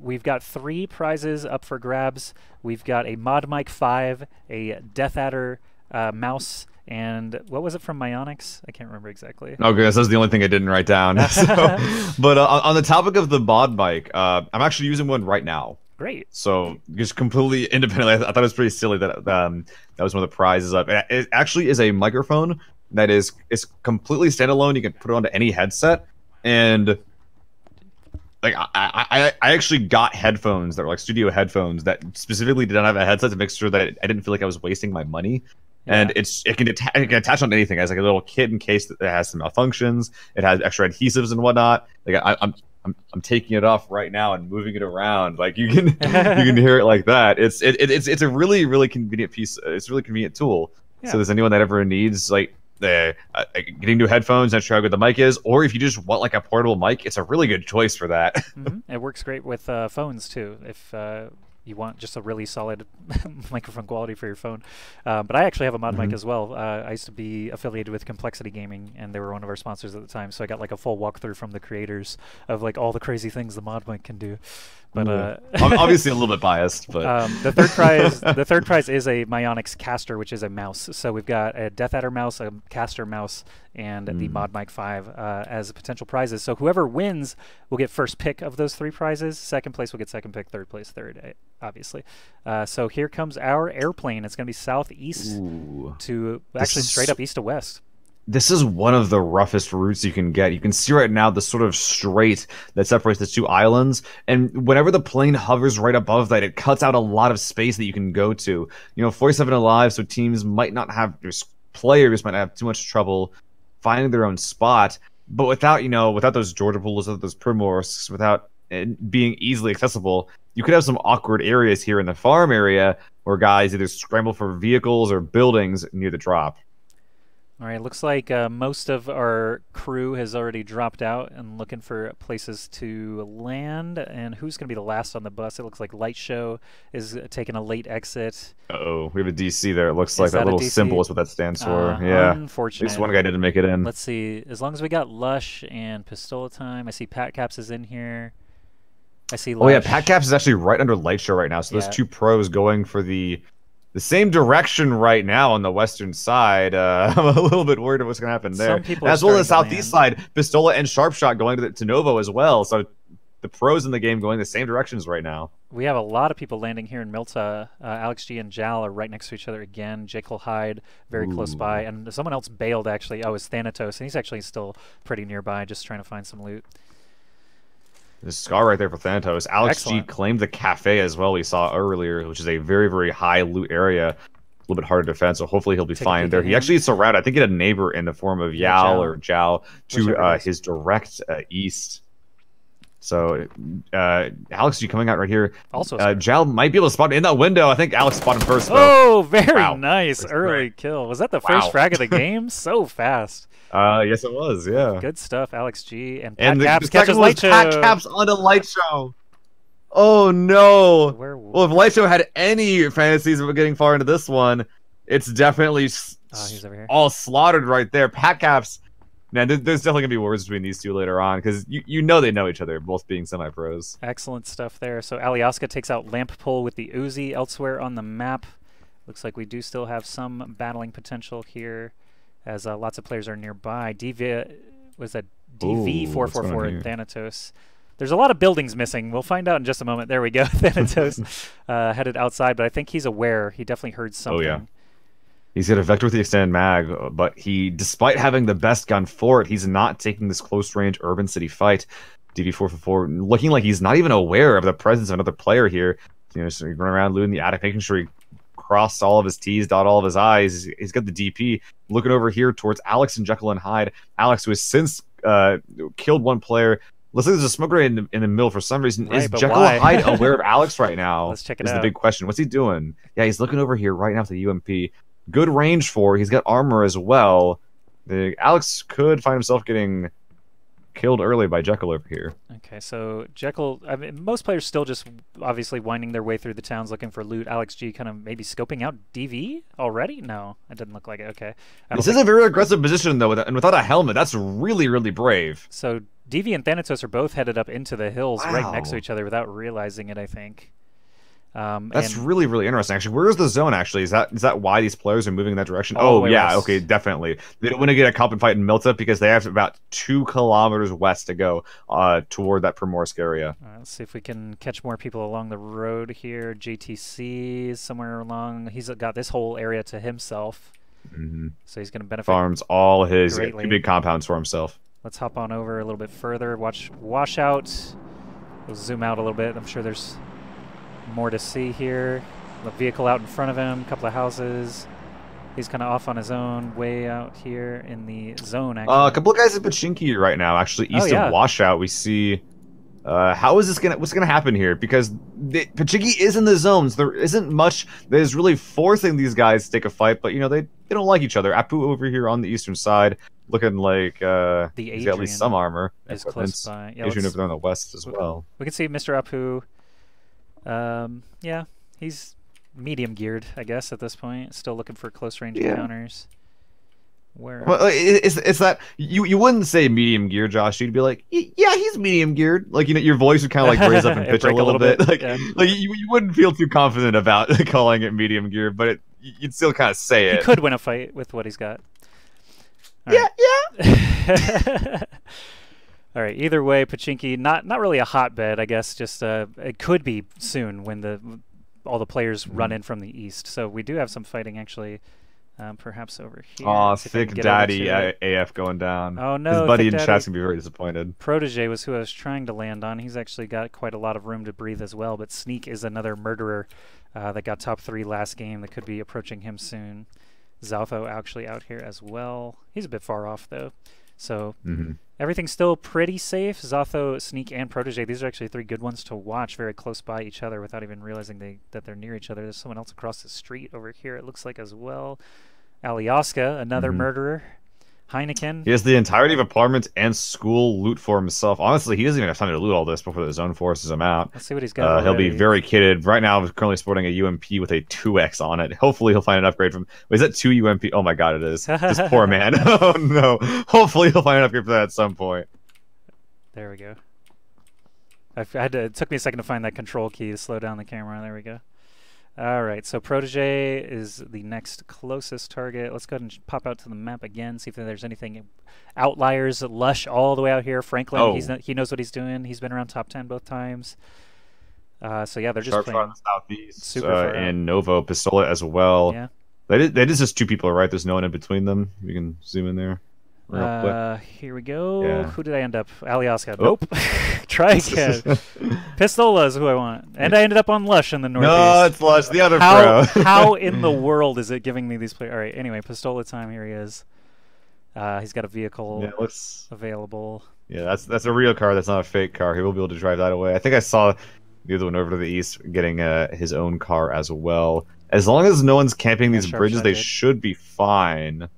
we've got 3 prizes up for grabs. We've got a Mod Mic 5, a Death Adder mouse, and what was it from Myonix? I can't remember exactly. Okay, that's the only thing I didn't write down. So, but on the topic of the Mod Mic, I'm actually using one right now. Great. So just completely independently, I thought it was pretty silly that that was one of the prizes up. It actually is a microphone that is completely standalone. You can put it onto any headset, and like I actually got headphones that were like studio headphones that specifically did not have a headset to make sure that I didn't feel like I was wasting my money. And it can attach on anything. It has like a little kit in case that it has some malfunctions. It has extra adhesives and whatnot. Like I'm taking it off right now and moving it around. Like you can hear it like that. It's a really convenient piece. It's a really convenient tool. Yeah. So there's anyone that ever needs like getting new headphones, not sure how good the mic is, or if you just want like a portable mic, it's a really good choice for that. It works great with phones too. If you want just a really solid microphone quality for your phone. But I actually have a mod mic as well. I used to be affiliated with Complexity Gaming, and they were one of our sponsors at the time, so I got like a full walkthrough from the creators of like all the crazy things the mod mic can do. But I'm obviously a little bit biased, but the third prize is a Myonix caster, which is a mouse. So we've got a Death Adder mouse, a caster mouse, and the Mod Mic 5 as potential prizes. So whoever wins will get first pick of those 3 prizes. Second place will get second pick. Third place, third, obviously. So here comes our airplane. It's going to be southeast to actually straight up east to west. This is one of the roughest routes you can get. You can see right now the sort of strait that separates the 2 islands, and whenever the plane hovers right above that, it cuts out a lot of space that you can go to. 47 alive, so teams might not have, players might have too much trouble finding their own spot, but without those Georgia pools, without those Primorsk's, without it being easily accessible, you could have some awkward areas here in the farm area where guys either scramble for vehicles or buildings near the drop. All right, looks like most of our crew has already dropped out and looking for places to land. And who's going to be the last on the bus? It looks like Light Show is taking a late exit. Uh-oh, we have a DC there. It looks like that little symbol is what that stands for. Yeah, unfortunate. At least one guy didn't make it in. Let's see. As long as we got Lush and Pistola Time. I see Pat Caps is in here. I see Lush. Oh, yeah, Pat Caps is actually right under Light Show right now. So those 2 pros going for the same direction right now on the western side. I'm a little bit worried of what's going to happen there. As well as the southeast side, Pistola and Sharpshot going to Novo as well. So the pros in the game going the same directions right now. We have a lot of people landing here in Milta. Alex G and Jal are right next to each other again. Jekyll Hyde very close by. And someone else bailed, actually. Oh, it's Thanatos. And he's actually still pretty nearby, just trying to find some loot. There's a scar right there for Thanatos. Alex G claimed the cafe as well we saw earlier, which is a very, very high loot area. A little bit harder to defend, so hopefully he'll be fine there. He actually surrounded, I think he had a neighbor in the form of Yao or Zhao to his direct east. So Alex G coming out right here. Also, Zhao might be able to spot him in that window. I think Alex spotted him first, though. Oh, very nice. Early kill. Was that the first frag of the game? So fast. Yes, it was. Yeah. Good stuff, Alex G. And Pat Caps catches Light Show. Pat Caps on the Light Show. Oh no! Well, if Light Show had any fantasies of getting far into this one, it's definitely he's over here. All slaughtered right there. Pat Caps. Man, there's definitely gonna be words between these 2 later on because you know they know each other, both being semi-pros. Excellent stuff there. So Alyaska takes out Lamp Pole with the Uzi. Elsewhere on the map, looks like we do still have some battling potential here, as lots of players are nearby. DV444 in Thanatos. There's a lot of buildings missing. We'll find out in just a moment. There we go. Thanatos headed outside, but I think he's aware. He definitely heard something. Oh, yeah. He's got a Vector with the extended mag, but despite having the best gun for it, he's not taking this close-range urban city fight. DV444 looking like he's not even aware of the presence of another player here. So he's running around looting the attic, making sure he crossed all of his T's, dot all of his I's. He's got the DP looking over here towards Alex and Jekyll and Hyde. Alex, who has since killed one player. Looks like there's a smoker in the middle for some reason. Is Jekyll and Hyde aware of Alex right now? Let's check it out. Is the big question. What's he doing? Yeah, he's looking over here right now with the UMP. Good range for. He's got armor as well. Alex could find himself getting killed early by Jekyll over here. Okay, so Jekyll, I mean, most players still just obviously winding their way through the towns looking for loot. Alex G kind of maybe scoping out DV already? No, it didn't look like it. Okay. This is a very aggressive position, though, and without a helmet. That's really, really brave. So DV and Thanatos are both headed up into the hills right next to each other without realizing it, I think. That's really, really interesting. Actually, where is the zone? Actually, is that why these players are moving in that direction? Oh, yeah. West. Okay, definitely. They don't want to get a cup and fight in Milta because they have about 2 kilometers west to go toward that Primorsk area. Let's see if we can catch more people along the road here. JTC is somewhere along. He's got this whole area to himself, so he's going to benefit. Farms all his big compounds for himself. Let's hop on over a little bit further. Watch washout. We'll zoom out a little bit. I'm sure there's more to see here. The vehicle out in front of him, a couple of houses. He's kind of off on his own, way out here in the zone, actually. A couple of guys at Pachinki right now, actually, east of Washout. We see... how is this what's gonna happen here? Because Pachinki is in the zones. There isn't much that is really forcing these guys to take a fight, but, you know, they don't like each other. Apu over here on the eastern side, looking like he's got at least some armor. Is close by. Yeah, Adrian over there on the west as well. We can see Mr. Apu. Yeah, he's medium geared, I guess, at this point. Still looking for close range encounters. Where? Well, it's that you wouldn't say medium gear, Josh. You'd be like, yeah, he's medium geared. Like, you know, your voice would kind of like raise up and pitch a little bit. Like, like you wouldn't feel too confident about calling it medium gear, but you'd still kind of say it. He could win a fight with what he's got. All yeah. All right. Either way, Pachinki, not really a hotbed, I guess. Just it could be soon when all the players run in from the east. So we do have some fighting actually. Perhaps over here. Oh, Thick Daddy AF going down. Oh no, his buddy in chat's gonna be very disappointed. Protege was who I was trying to land on. He's actually got quite a lot of room to breathe as well. But Sneak is another murderer that got top 3 last game that could be approaching him soon. Zaltho actually out here as well. He's a bit far off though. So everything's still pretty safe. Zaltho, Sneak, and Protege. These are actually 3 good ones to watch very close by each other without even realizing that they're near each other. There's someone else across the street over here, it looks like, as well. Alioska, another murderer. Heineken. He has the entirety of apartments and school loot for himself. Honestly, he doesn't even have time to loot all this before the zone forces him out. Let's see what he's got. He'll be very kitted. Right now, he's currently sporting a UMP with a 2x on it. Hopefully, he'll find an upgrade from... Wait, is that 2 UMP? Oh my god, it is. This poor man. Oh no. Hopefully, he'll find an upgrade for that at some point. There we go. It took me a second to find that control key to slow down the camera. There we go. All right, so Protege is the next closest target. Let's go ahead and pop out to the map again, see if there's anything outliers. Lush all the way out here. Franklin, he knows what he's doing. He's been around top 10 both times. So yeah, they're just playing on the southeast. Super far and Novo Pistola as well. Yeah, that is just 2 people, right? There's no one in between them. You can zoom in there. Here we go. Yeah. Who did I end up? Alioska. Nope. Try again. Pistola is who I want. And I ended up on Lush in the northeast. No, it's Lush, the other pro. How in the world is it giving me these players? All right, anyway, Pistola time. Here he is. He's got a vehicle available. Yeah, that's a real car. That's not a fake car. He will be able to drive that away. I think I saw the other one over to the east getting his own car as well. As long as no one's camping these bridges, they should be fine.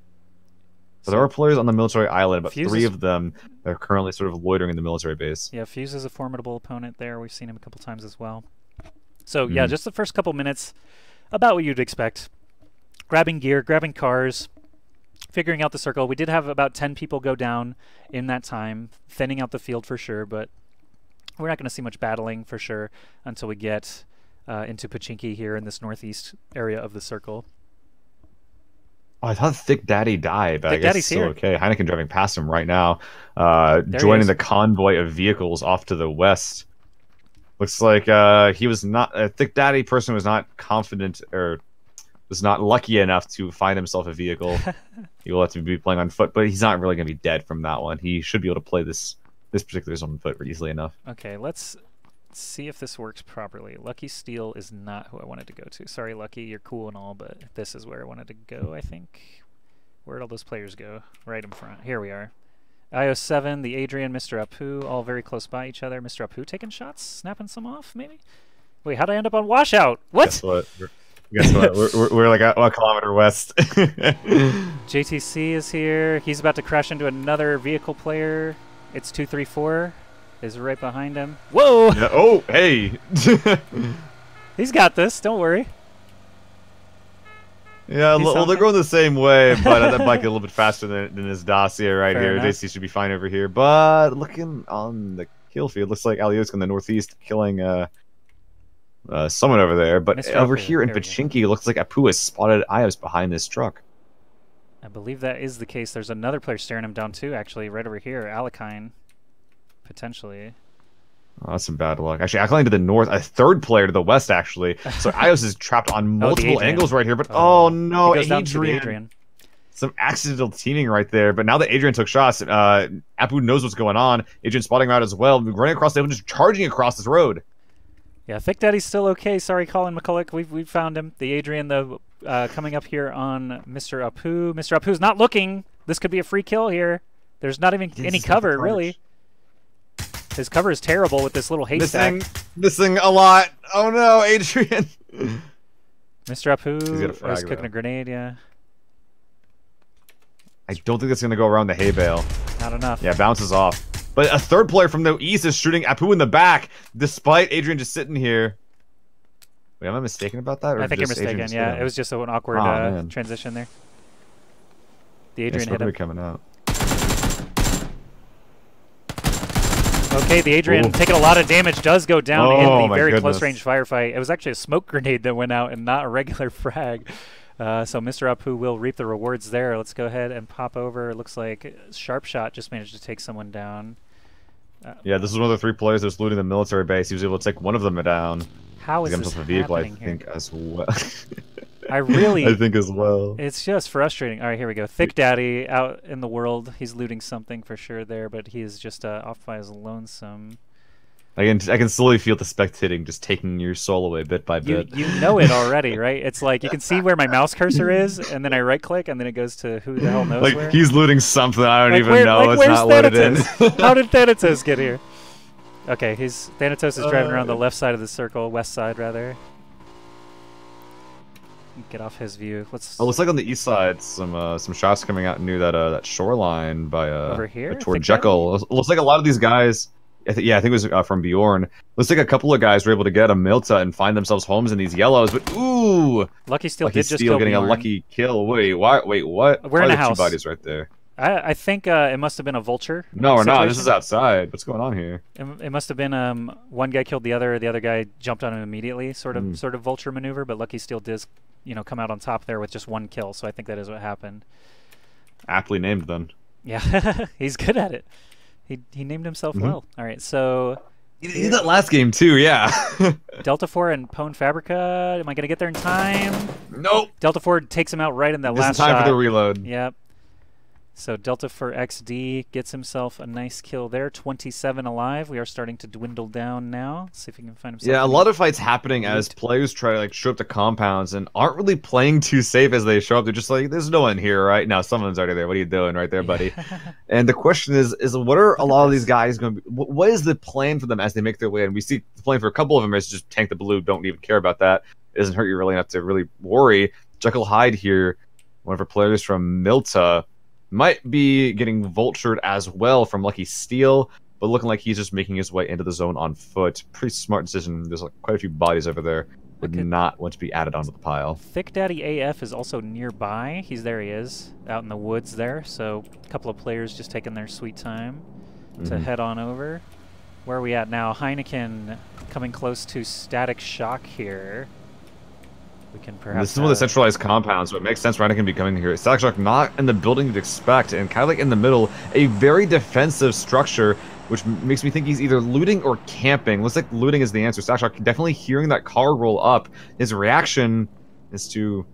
So there are players on the military island, but Fuse 3 of them are currently sort of loitering in the military base. Yeah, Fuse is a formidable opponent there. We've seen him a couple times as well. So yeah, just the first couple minutes, about what you'd expect. Grabbing gear, grabbing cars, figuring out the circle. We did have about 10 people go down in that time, thinning out the field for sure, but we're not going to see much battling for sure until we get into Pachinki here in this northeast area of the circle. Oh, I thought Thick Daddy died, but I guess it's still okay. Heineken driving past him right now, joining the convoy of vehicles off to the west. Looks like he was not... Thick Daddy person was not confident or was not lucky enough to find himself a vehicle. He will have to be playing on foot, but he's not really going to be dead from that one. He should be able to play this particular zone on foot easily enough. Okay, let's see if this works properly. Lucky Steel is not who I wanted to go to. Sorry, Lucky, you're cool and all, but this is where I wanted to go, I think. Where'd all those players go? Right in front. Here we are. IO7, the Adrian, Mr. Apu, all very close by each other. Mr. Apu taking shots, snapping some off, maybe? Wait, how'd I end up on Washout? What? Guess what? We're like a kilometer west. JTC is here. He's about to crash into another vehicle player. It's 234. Is right behind him. Whoa! Yeah, oh, hey! He's got this, don't worry. Yeah, well, they're going the same way, but that bike a little bit faster than his Dacia right here. JC should be fine over here, but looking on the kill field, looks like Alioska in the northeast killing someone over there, but over here in Pachinki, it looks like Apu has spotted Ios behind this truck. I believe that is the case. There's another player staring him down too, actually, right over here, Alakine. Potentially. Oh, that's some bad luck. Actually, Alkaline to the north, a 3rd player to the west, actually. So Ios is trapped on multiple angles right here, but oh no, Adrian. some accidental teaming right there. But now that Adrian took shots, Apu knows what's going on. Adrian spotting him out as well, running across the open, just charging across this road. Yeah, Thick Daddy's still okay. Sorry, Colin McCulloch. We've found him. The Adrian, though, coming up here on Mr. Apu. Mr. Apu's not looking. This could be a free kill here. There's not even any cover, really. His cover is terrible with this little haystack. Missing a lot. Oh no, Adrian. Mr. Apu is cooking a grenade, yeah. I don't think that's going to go around the hay bale. Not enough. Yeah, bounces off. But a third player from the east is shooting Apu in the back, despite Adrian just sitting here. Wait, am I mistaken about that? Or I think you're mistaken, yeah. It was just an awkward transition there. The Adrian hit him. Coming out. Okay, the Adrian taking a lot of damage, does go down in the very close-range firefight. It was actually a smoke grenade that went out and not a regular frag. So Mr. Apu will reap the rewards there. Let's go ahead and pop over. It looks like Sharp Shot just managed to take someone down. Yeah, this is one of the 3 players that's looting the military base. He was able to take one of them down. How is this vehicle, happening I think, here? as well. I think as well. It's just frustrating. All right, here we go. Thick Daddy out in the world. He's looting something for sure there, but he is just off by his lonesome. I can slowly feel the spectating just taking your soul away bit by bit. You know it already, right? It's like you can see where my mouse cursor is, and then I right click, and then it goes to who the hell knows like where. He's looting something I don't even know. Like, it's not loaded in. How did Thanatos get here? Okay, Thanatos is driving around the left side of the circle, west side rather. Get off his view. Let's. Oh, looks like on the east side, some shots coming out near that shoreline by over here toward Jekyll. Looks like a lot of these guys. I think it was from Bjorn. Looks like a couple of guys were able to get a Milta and find themselves homes in these yellows. But ooh, Lucky Steel did just kill getting Bjorn. A lucky kill. Wait, what? We're in a house. 2 bodies right there. I think it must have been a vulture. No, we're not. This is outside. What's going on here? It must have been one guy killed the other guy jumped on him immediately. Sort of vulture maneuver. But Lucky Steel did, come out on top there with just 1 kill. So I think that is what happened. Aptly named then. Yeah, he's good at it. He named himself well. All right, so he did that last game too. Yeah. Delta 4 and Pone Fabrica. Am I gonna get there in time? Nope. Delta 4 takes him out right in that last time shot. For the reload. Yep. So Delta 4 XD gets himself a nice kill there. 27 alive. We are starting to dwindle down now. Let's see if he can find himself. Yeah, a lot of fights happening as players try to show up to compounds and aren't really playing too safe as they show up. They're just like, there's no one here, right? Now someone's already there. What are you doing right there, buddy? And the question is what are a lot of these guys going to be? What is the plan for them as they make their way? And we see the plan for a couple of them is just tank the blue. Don't even care about that. It doesn't hurt you really enough to really worry. Jekyll Hyde here, one of our players from Milta, might be getting vultured as well from Lucky Steel, but looking like he's just making his way into the zone on foot. Pretty smart decision. There's quite a few bodies over there. Would not want to be added onto the pile. Thick Daddy AF is also nearby. There he is, out in the woods there. So a couple of players just taking their sweet time to head on over. Where are we at now? Heineken coming close to Static Shock here. We can perhaps. This is one of the centralized compounds, so it makes sense Rhino can be coming here. Static Shock not in the building you'd expect, and kind of like in the middle, a very defensive structure, which makes me think he's either looting or camping. Looks like looting is the answer. Static Shock definitely hearing that car roll up. His reaction is to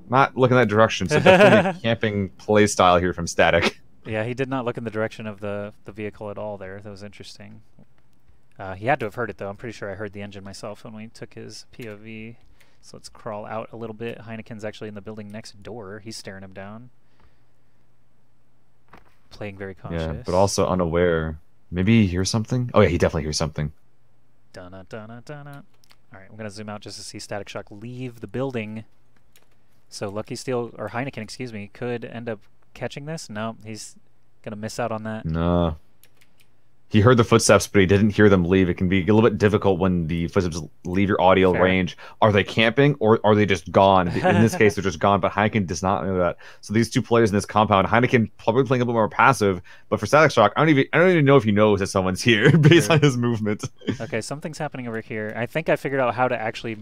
not look in that direction, so definitely a camping play style here from Static. Yeah, he did not look in the direction of the vehicle at all there. That was interesting. He had to have heard it, though. I'm pretty sure I heard the engine myself when we took his POV. So let's crawl out a little bit. Heineken's actually in the building next door. He's staring him down. Playing very cautious. Yeah, but also unaware. Maybe he hears something? Oh yeah, he definitely hears something. Dun-na, dun-na, dun-na. Alright, I'm going to zoom out just to see Static Shock leave the building. So Lucky Steel, or Heineken, excuse me, could end up catching this. No, he's going to miss out on that. No. He heard the footsteps, but he didn't hear them leave. It can be a little bit difficult when the footsteps leave your audio range. Are they camping or are they just gone? In this case, they're just gone, but Heineken does not know that. So these 2 players in this compound, Heineken probably playing a bit more passive, but for Static Shock, I don't even know if he knows that someone's here based on his movement. Okay, something's happening over here. I think I figured out how to actually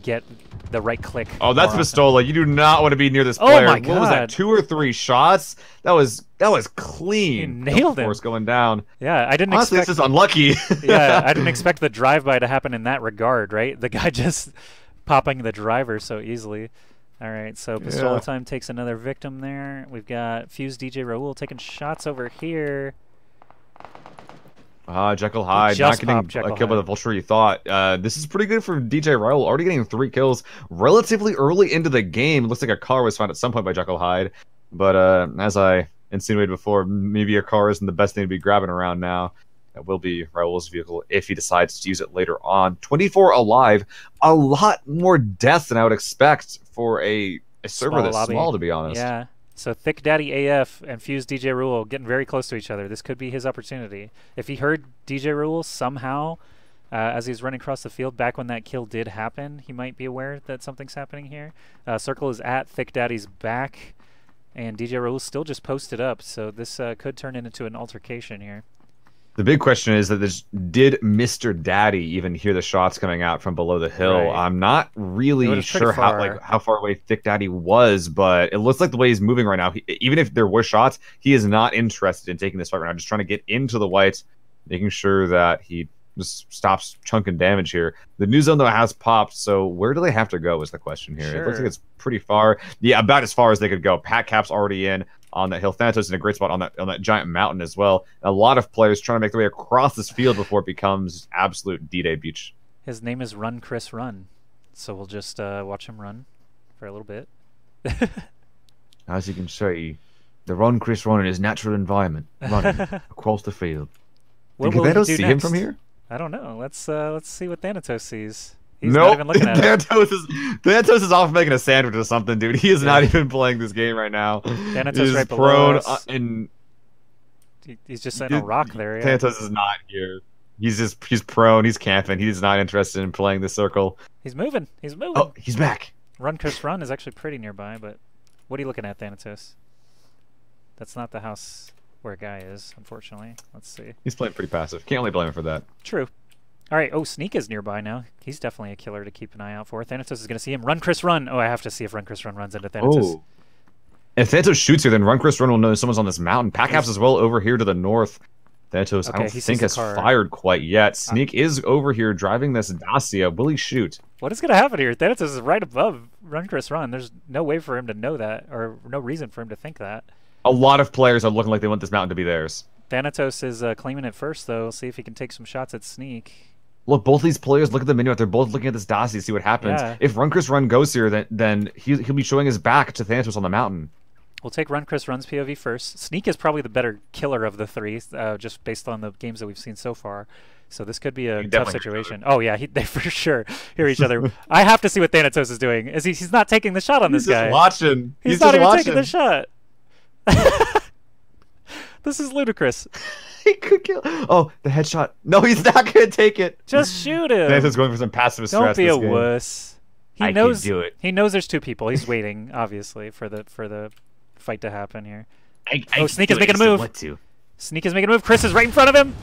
get the right click. Oh, that's Pistola. You do not want to be near this player. Oh my God. What was that? 2 or 3 shots? That was clean. You nailed him. Force going down. Yeah, I didn't Honestly, expect. this is unlucky. Yeah, I didn't expect the drive-by to happen in that regard, right? The guy just popping the driver so easily. All right, so Pistola Time takes another victim there. We've got Fuse DJ Raul taking shots over here. Jekyll Hyde not getting killed by the Vulture you thought. This is pretty good for DJ Raul, already getting 3 kills relatively early into the game. It looks like a car was found at some point by Jekyll Hyde. But as I insinuated before, maybe a car isn't the best thing to be grabbing around now. That will be Raul's vehicle if he decides to use it later on. 24 alive, a lot more death than I would expect for a server this small, to be honest. Yeah. So Thick Daddy AF and Fuse DJ Rule getting very close to each other. This could be his opportunity. If he heard DJ Rule somehow as he's running across the field back when that kill did happen, he might be aware that something's happening here. Circle is at Thick Daddy's back, and DJ Rule still just posted up, so this could turn into an altercation here. The big question is that did Mr. Daddy even hear the shots coming out from below the hill? Right. I'm not really sure how far away Thick Daddy was, but it looks like the way he's moving right now, even if there were shots, he is not interested in taking this fight right now. Just trying to get into the whites, making sure that he just stops chunking damage here. The new zone, though, has popped, so where do they have to go is the question here. It looks like it's pretty far. Yeah, about as far as they could go. Pat Cap's already in on that hill. Thanatos in a great spot on that giant mountain as well. A lot of players trying to make their way across this field before it becomes absolute D-Day beach. His name is Run Chris Run, so we'll just watch him run for a little bit. As you can see, the Run Chris Run in his natural environment, running across the field. Can Thanatos see him from here? I don't know. Let's see what Thanatos sees. He's not even looking at Thanatos is off making a sandwich or something, dude. He is not even playing this game right now. Thanatos is right below us. He's just sitting on a rock there. Yeah. Thanatos is not here. He's prone. He's camping. He's not interested in playing this circle. He's moving. He's moving. Oh, he's back. Run Chris Run is actually pretty nearby, but what are you looking at, Thanatos? That's not the house where a guy is, unfortunately. Let's see. He's playing pretty passive. Can't really blame him for that. True. All right. Oh, Sneak is nearby now. He's definitely a killer to keep an eye out for. Thanatos is going to see him. Run, Chris, run. Oh, I have to see if Run, Chris, run runs into Thanatos. Oh. If Thanatos shoots here, then Run, Chris, run will know someone's on this mountain. Packcaps as well over here to the north. Thanatos, I don't think has fired quite yet. Sneak is over here driving this Dacia. Will he shoot? What is going to happen here? Thanatos is right above Run, Chris, run. There's no way for him to know that, or no reason for him to think that. A lot of players are looking like they want this mountain to be theirs. Thanatos is claiming it first, though. See if he can take some shots at Sneak. Look, both these players look at the menu. They're both looking at this Dacia to see what happens. Yeah. If Run Chris Run goes here, then he'll be showing his back to Thanatos on the mountain. We'll take Run Chris Run's POV first. Sneak is probably the better killer of the three, just based on the games that we've seen so far. So this could be a tough situation. Oh yeah, they for sure hear each other. I have to see what Thanatos is doing. He's not taking the shot on this guy. He's just watching. He's not even taking the shot. This is ludicrous. He could kill. Oh, the headshot. No, he's not going to take it. Just shoot him. Thanatos going for some passive stress. Don't be a wuss. He knows. Can do it. He knows there's two people. He's waiting, obviously, for the fight to happen here. Oh, Sneak is making a move. Sneak is making a move. Chris is right in front of him.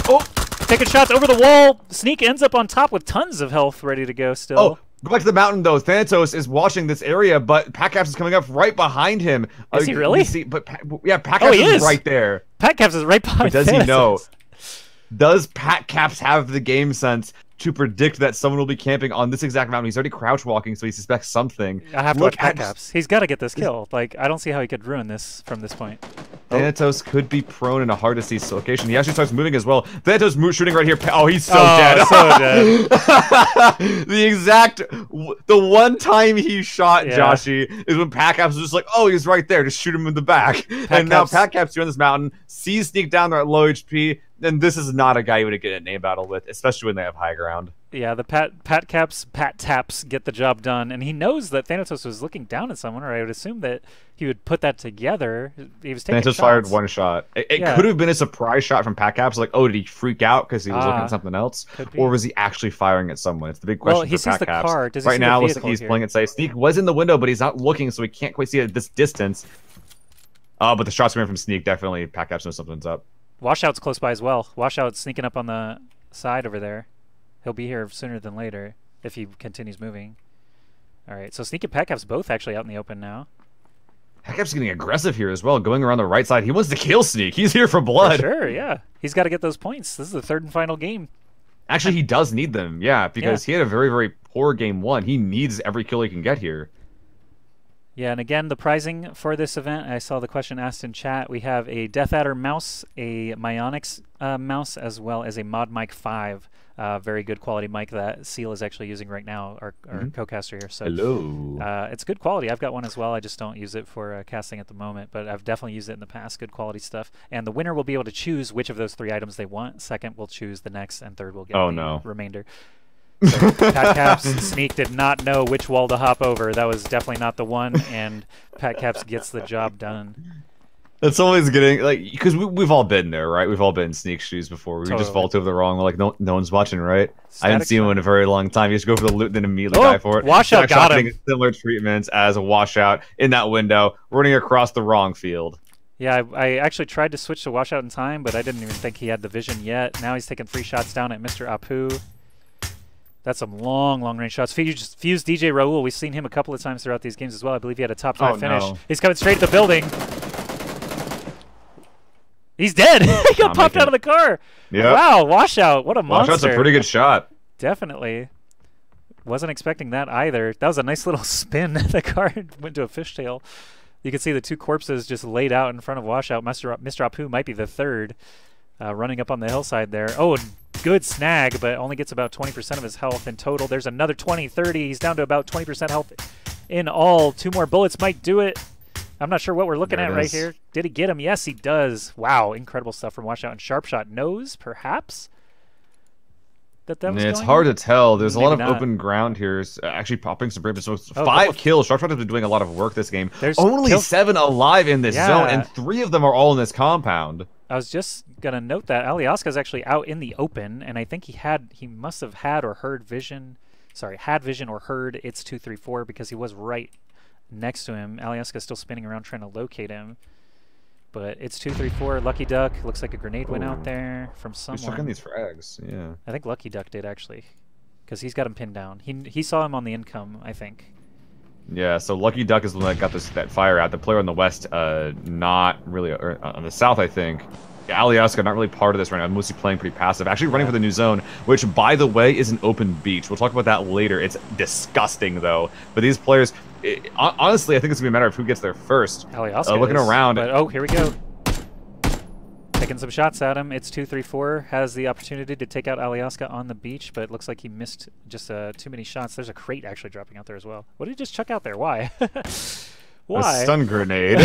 Oh, taking shots over the wall. Sneak ends up on top with tons of health, ready to go. Still. Oh. Go back to the mountain, though. Thanatos is watching this area, but Packcaps is coming up right behind him. Is he really? Packcaps is right there. Packcaps is right behind him. But does he know? Does Packcaps have the game sense to predict that someone will be camping on this exact mountain? He's already crouch walking, so he suspects something. I have to watch Packcaps. He's got to get this kill. Like, I don't see how he could ruin this from this point. Thanatos could be prone in a hard-to-see location. He actually starts moving as well. Thanatos shooting right here. Oh, he's so dead. So dead. The one time he shot Joshi is when Packcaps was just like, oh, he's right there. Just shoot him in the back. And now Packcaps here on this mountain, sees Sneak down there at low HP. And this is not a guy you would get a name battle with, especially when they have high ground. Yeah, the Pat Taps get the job done, and he knows that Thanatos was looking down at someone, or I would assume that he would put that together. He was taking Thanatos fired one shot. It could have been a surprise shot from Pat Caps, like, oh, did he freak out because he was looking at something else? Or was he actually firing at someone? It's the big question for Pat Caps. Well, he sees the car. Does he right see now, the looks like he's playing it safe. Sneak was in the window, but he's not looking, so he can't quite see it at this distance. But the shots coming from Sneak, definitely Pat Caps knows something's up. Washout's close by as well. Washout's sneaking up on the side over there. He'll be here sooner than later if he continues moving. All right, so Sneak and Patcap's both actually out in the open now. Patcap's getting aggressive here as well, going around the right side. He wants to kill Sneak. He's here for blood. For sure, yeah. He's got to get those points. This is the third and final game. Actually, he does need them, yeah, because he had a very, very poor game 1. He needs every kill he can get here. Yeah, and again, the pricing for this event, I saw the question asked in chat. We have a Death Adder mouse, a Myonix mouse, as well as a Mod Mic 5. Very good quality mic that Seal is actually using right now, our co-caster here. So it's good quality. I've got one as well. I just don't use it for casting at the moment, but I've definitely used it in the past. Good quality stuff. And the winner will be able to choose which of those 3 items they want. Second will choose the next, and third will get the remainder. So Pat Caps Sneak did not know which wall to hop over. That was definitely not the one, and Pat Caps gets the job done. It's always getting, like, because we've all been there, right? We've all been in Sneak's shoes before. We just vault over the wrong, like, no one's watching, right? I haven't seen one in a very long time. You just go for the loot, then immediately die for it. Washout got him. Similar treatments as a Washout in that window, running across the wrong field. Yeah, I actually tried to switch to Washout in time, but I didn't even think he had the vision yet. Now he's taking free shots down at Mr. Apu. That's some long range shots. Fuse DJ Raul. We've seen him a couple of times throughout these games as well. I believe he had a top 5 finish. No. He's coming straight to the building. He's dead. He got popped out of the car. Yep. Wow, Washout. What a monster. Washout's a pretty good shot. Definitely. Wasn't expecting that either. That was a nice little spin. The car went to a fishtail. You can see the 2 corpses just laid out in front of Washout. Mr. Apu might be the 3rd. Running up on the hillside there. Oh, good snag, but only gets about 20% of his health in total. There's another 20, 30. He's down to about 20% health in all. 2 more bullets might do it. I'm not sure what we're looking at right here. Did he get him? Yes, he does. Wow, incredible stuff from Washout. And Sharp Shot knows, perhaps, that was it's hard to tell. There's a lot of open ground here. Actually popping some breakfast. So 5 kills. Sharp Shot has been doing a lot of work this game. There's only 7 alive in this zone, and 3 of them are all in this compound. I was just going to note that Alyaska's actually out in the open, and I think he must have had or heard vision. Sorry, had vision or heard It's 234 because he was right next to him. Alyaska's still spinning around trying to locate him. But It's 234. Lucky Duck. Looks like a grenade went out there from someone. He's chucking these frags, yeah. I think Lucky Duck did, actually, because he's got him pinned down. He saw him on the income, I think. Yeah, so Lucky Duck is the one that got that fire out. The player on the west, not really, or on the south, I think. Yeah, Alyaska, not really part of this right now. Mostly playing pretty passive. Actually running for the new zone, which, by the way, is an open beach. We'll talk about that later. It's disgusting, though. But these players, honestly, I think it's going to be a matter of who gets there first. Alyaska looking around. But, oh, here we go. Taking some shots at him. It's 234. Has the opportunity to take out Alyaska on the beach, but it looks like he missed just too many shots. There's a crate actually dropping out there as well. What did he just chuck out there? Why? Why? A stun grenade.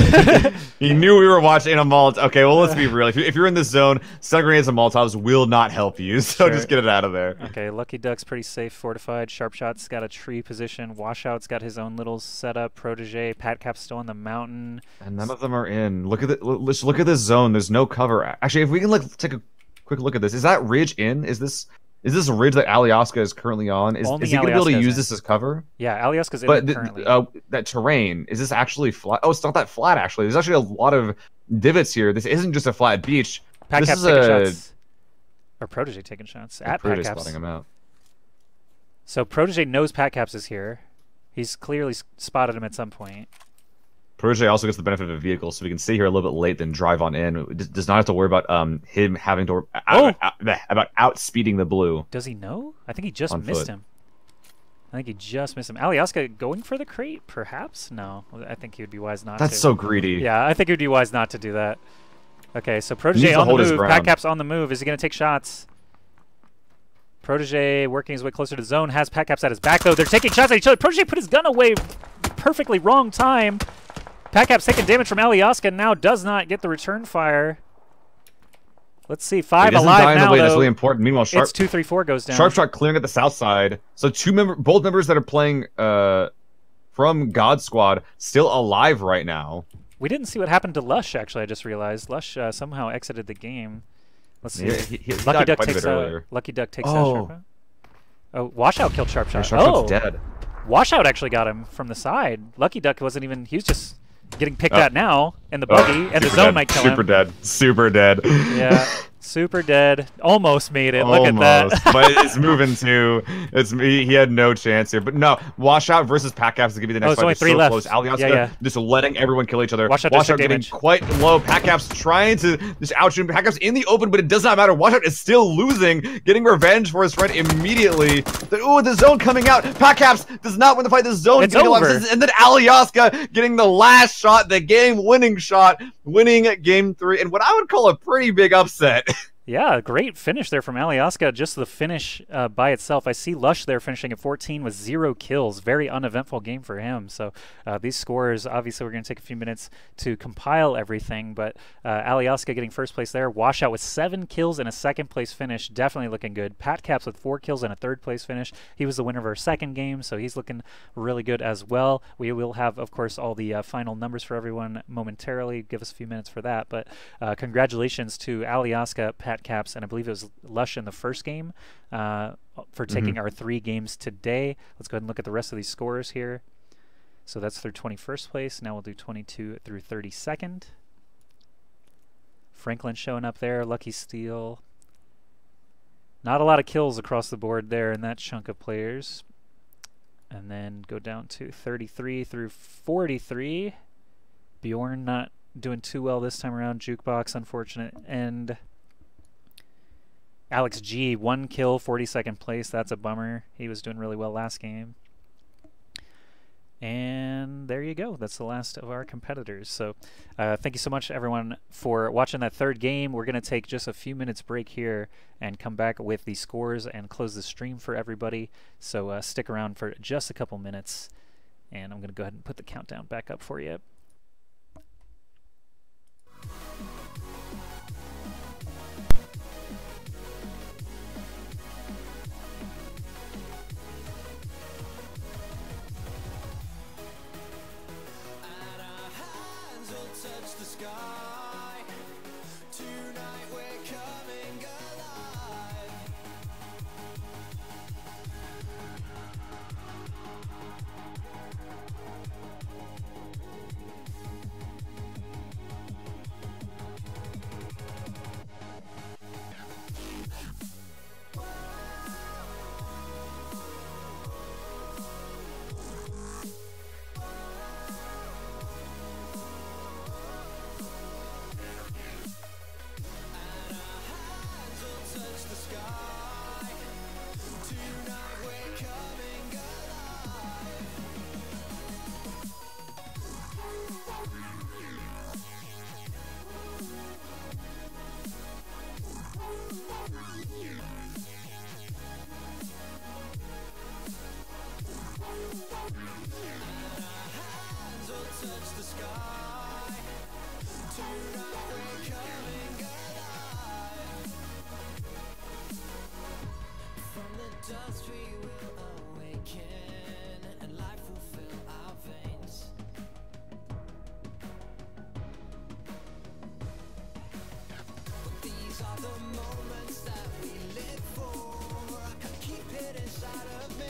He knew we were watching a Molotov. Okay, well, let's be real. If you're in this zone, stun grenades and Molotovs will not help you, so just get it out of there. Okay, Lucky Duck's pretty safe, fortified. Sharp Shot's got a tree position. Washout's got his own little setup. Protege, Pat Cap's still on the mountain. And none of them are in. Look at it. Let's look at this zone. There's no cover. Actually, if we can take a quick look at this, is that ridge in? Is this a ridge that Alyaska is currently on? Is he going to be able to use this as cover? Yeah, Alyaska's in it currently. That terrain, is this actually flat? Oh, it's not that flat, actually. There's actually a lot of divots here. This isn't just a flat beach. Pat Cap's taking shots. Or Protege taking shots at Pat Caps. Spotting him out. So Protege knows Pat Caps is here. He's clearly spotted him at some point. Protege also gets the benefit of a vehicle, so we can stay here a little bit late, then drive on in. It does not have to worry about him having to about outspeeding the blue. Does he know? I think he just missed him. I think he just missed him. Alyaska going for the crate, perhaps? No, I think he would be wise not to. That's so greedy. Yeah, I think he would be wise not to do that. Okay, so Protege on the move. Pat Cap's on the move. Is he going to take shots? Protege working his way closer to the zone. Has Pat Caps at his back, though. They're taking shots at each other. Protege put his gun away perfectly wrong time. Pat Cap's taking damage from Alyaska and now does not get the return fire. Let's see, 5 alive now, though. That's really important. Meanwhile, It's 234 goes down. Sharp Shot clearing at the south side. So both members that are playing from God Squad still alive right now. We didn't see what happened to Lush, actually, I just realized. Lush somehow exited the game. Let's see. Yeah, Lucky Duck takes out Sharp Shot. Oh, Washout killed Sharp Shot. Sharp Shot's dead. Washout actually got him from the side. Lucky Duck wasn't even... He was just... getting picked at now, and the buggy, and the zone might kill him. Super dead. Super dead. Yeah. Super dead. Almost made it. Look at that. But it's moving too. He had no chance here. But no, Washout versus Packcaps is gonna be the next fight. Only 3 left. Close. Alyaska just letting everyone kill each other. Washout getting damage. quite low. Packcaps trying to just outshoot Packcaps in the open, but it does not matter. Washout is still losing, getting revenge for his friend immediately. Ooh, the zone coming out. Packcaps does not win the fight. The zone it's over. And then Alyaska getting the last shot, the game-winning shot, winning game 3, and what I would call a pretty big upset. Yeah, great finish there from Alyaska. Just the finish by itself. I see Lush there finishing at 14 with 0 kills. Very uneventful game for him. So these scores, obviously, we're going to take a few minutes to compile everything. But Alyaska getting first place there. Washout with 7 kills and a second place finish. Definitely looking good. Patcaps with 4 kills and a third place finish. He was the winner of our second game, so he's looking really good as well. We will have, of course, all the final numbers for everyone momentarily. Give us a few minutes for that. But congratulations to Alyaska, Caps, and I believe it was Lush in the first game for taking our 3 games today. Let's go ahead and look at the rest of these scores here. So that's through 21st place. Now we'll do 22 through 32nd. Franklin showing up there. Lucky Steal. Not a lot of kills across the board there in that chunk of players. And then go down to 33 through 43. Bjorn not doing too well this time around. Jukebox, unfortunate. And Alex G, 1 kill, 42nd place. That's a bummer. He was doing really well last game. And there you go. That's the last of our competitors. So thank you so much, everyone, for watching that third game. We're going to take just a few minutes break here and come back with the scores and close the stream for everybody. So stick around for just a couple minutes. And I'm going to go ahead and put the countdown back up for you. Touch the sky. Tonight we're coming alive. Touch the sky. Tonight we're coming alive. From the dust we will awaken, and life will fill our veins. But these are the moments that we live for. I can keep it inside of me.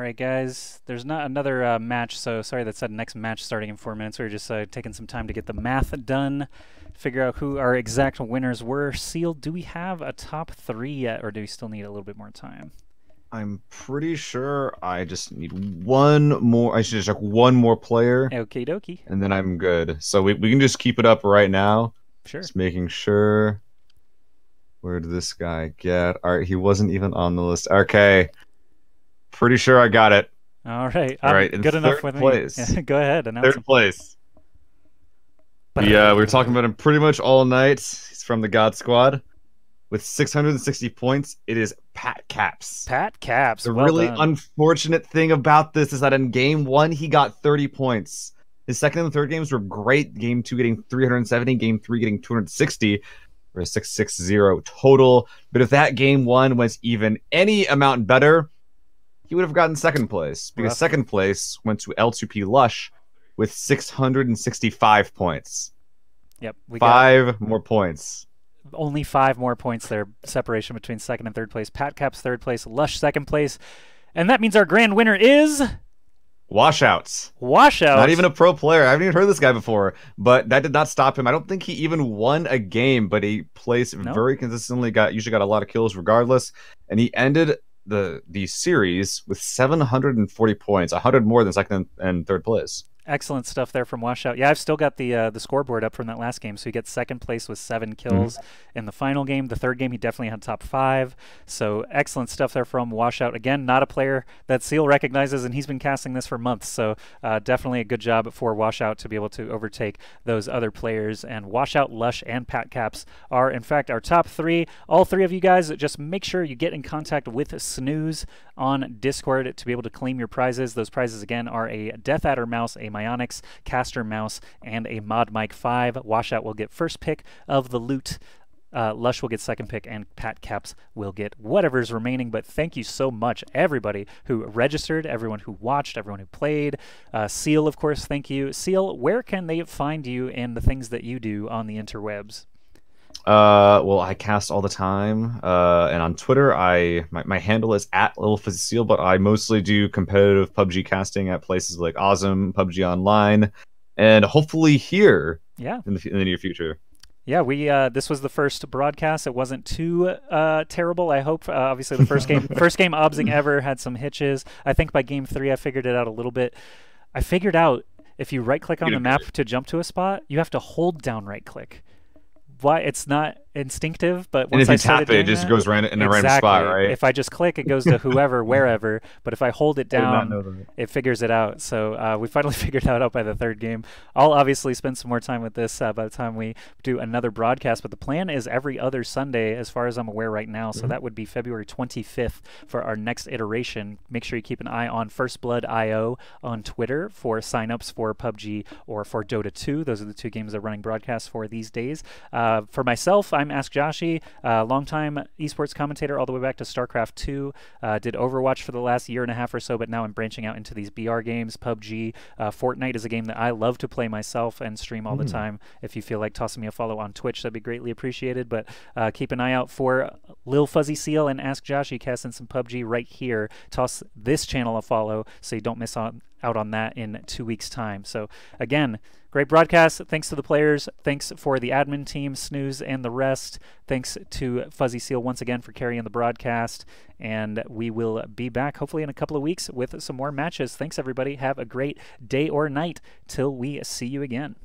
right, guys. There's not another match, so sorry that said next match starting in 4 minutes. We were just taking some time to get the math done, figure out who our exact winners were. Seal, do we have a top 3 yet, or do we still need a little bit more time? I'm pretty sure I just need one more. I should just check one more player. Okie dokie. And then I'm good. So we can just keep it up right now. Sure. Just making sure. Where did this guy get? All right, he wasn't even on the list. Okay. Pretty sure I got it. All right. All right. Good enough with place. me. Yeah, go ahead. Third place. Yeah, we were talking about him pretty much all night. He's from the God Squad. With 660 points, it is Pat Caps. Pat Caps. The well really done. unfortunate thing about this is that in game 1, he got 30 points. His second and third games were great. Game 2 getting 370, game 3 getting 260. For a 660 total. But if that game 1 was even any amount better, he would have gotten second place. Because second place went to L2P Lush with 665 points. Yep. We 5 more points. Only 5 more points there. Separation between second and third place. Pat Caps third place. Lush second place. And that means our grand winner is... Washouts. Washouts. Not even a pro player. I haven't even heard this guy before, but that did not stop him. I don't think he even won a game, but he plays very consistently. Usually got a lot of kills regardless, and he ended the series with 740 points, 100 more than second and third place. Excellent stuff there from Washout. Yeah, I've still got the scoreboard up from that last game. So he gets second place with 7 kills in the final game. The third game, he definitely had top 5. So excellent stuff there from Washout. Again, not a player that Seal recognizes, and he's been casting this for months. So definitely a good job for Washout to be able to overtake those other players. And Washout, Lush, and Pat Caps are, in fact, our top 3. All 3 of you guys, just make sure you get in contact with Snooze on Discord to be able to claim your prizes. Those prizes, again, are a Death Adder mouse, a Myonix caster mouse, and a Mod Mic 5. Washout will get first pick of the loot. Lush will get second pick, and Pat Caps will get whatever's remaining. But thank you so much, everybody who registered, everyone who watched, everyone who played. Seal, of course, thank you. Seal, where can they find you and the things that you do on the interwebs? Well, I cast all the time, and on Twitter, my handle is @LittleFuzzySeal, but I mostly do competitive PUBG casting at places like Awesome, PUBG Online, and hopefully here in the near future. Yeah, we this was the first broadcast. It wasn't too terrible, I hope. Obviously, the first game obsing ever had some hitches. I think by game 3, I figured it out a little bit. I figured out if you right-click on the map to jump to a spot, you have to hold down right-click. Why it's not instinctive, but once I tap it, it just goes right in a random spot, right? If I just click, it goes to whoever, wherever. But if I hold it down, it figures it out. So we finally figured that out by the third game. I'll obviously spend some more time with this by the time we do another broadcast. But the plan is every other Sunday, as far as I'm aware right now. So that would be February 25th for our next iteration. Make sure you keep an eye on FirstBlood.io on Twitter for signups for PUBG or for Dota 2. Those are the 2 games they're running broadcasts for these days. For myself, I'm Ask Joshi, longtime esports commentator all the way back to StarCraft 2. Did Overwatch for the last year and a half or so, but now I'm branching out into these BR games. PUBG, Fortnite is a game that I love to play myself and stream all the time. If you feel like tossing me a follow on Twitch, that'd be greatly appreciated. But keep an eye out for Lil Fuzzy Seal and Ask Joshi casting some PUBG right here. Toss this channel a follow so you don't miss out on that in 2 weeks' time. So again, great broadcast. Thanks to the players. Thanks for the admin team, Snooze, and the rest. Thanks to Fuzzy Seal once again for carrying the broadcast. And we will be back hopefully in a couple of weeks with some more matches. Thanks, everybody. Have a great day or night till we see you again.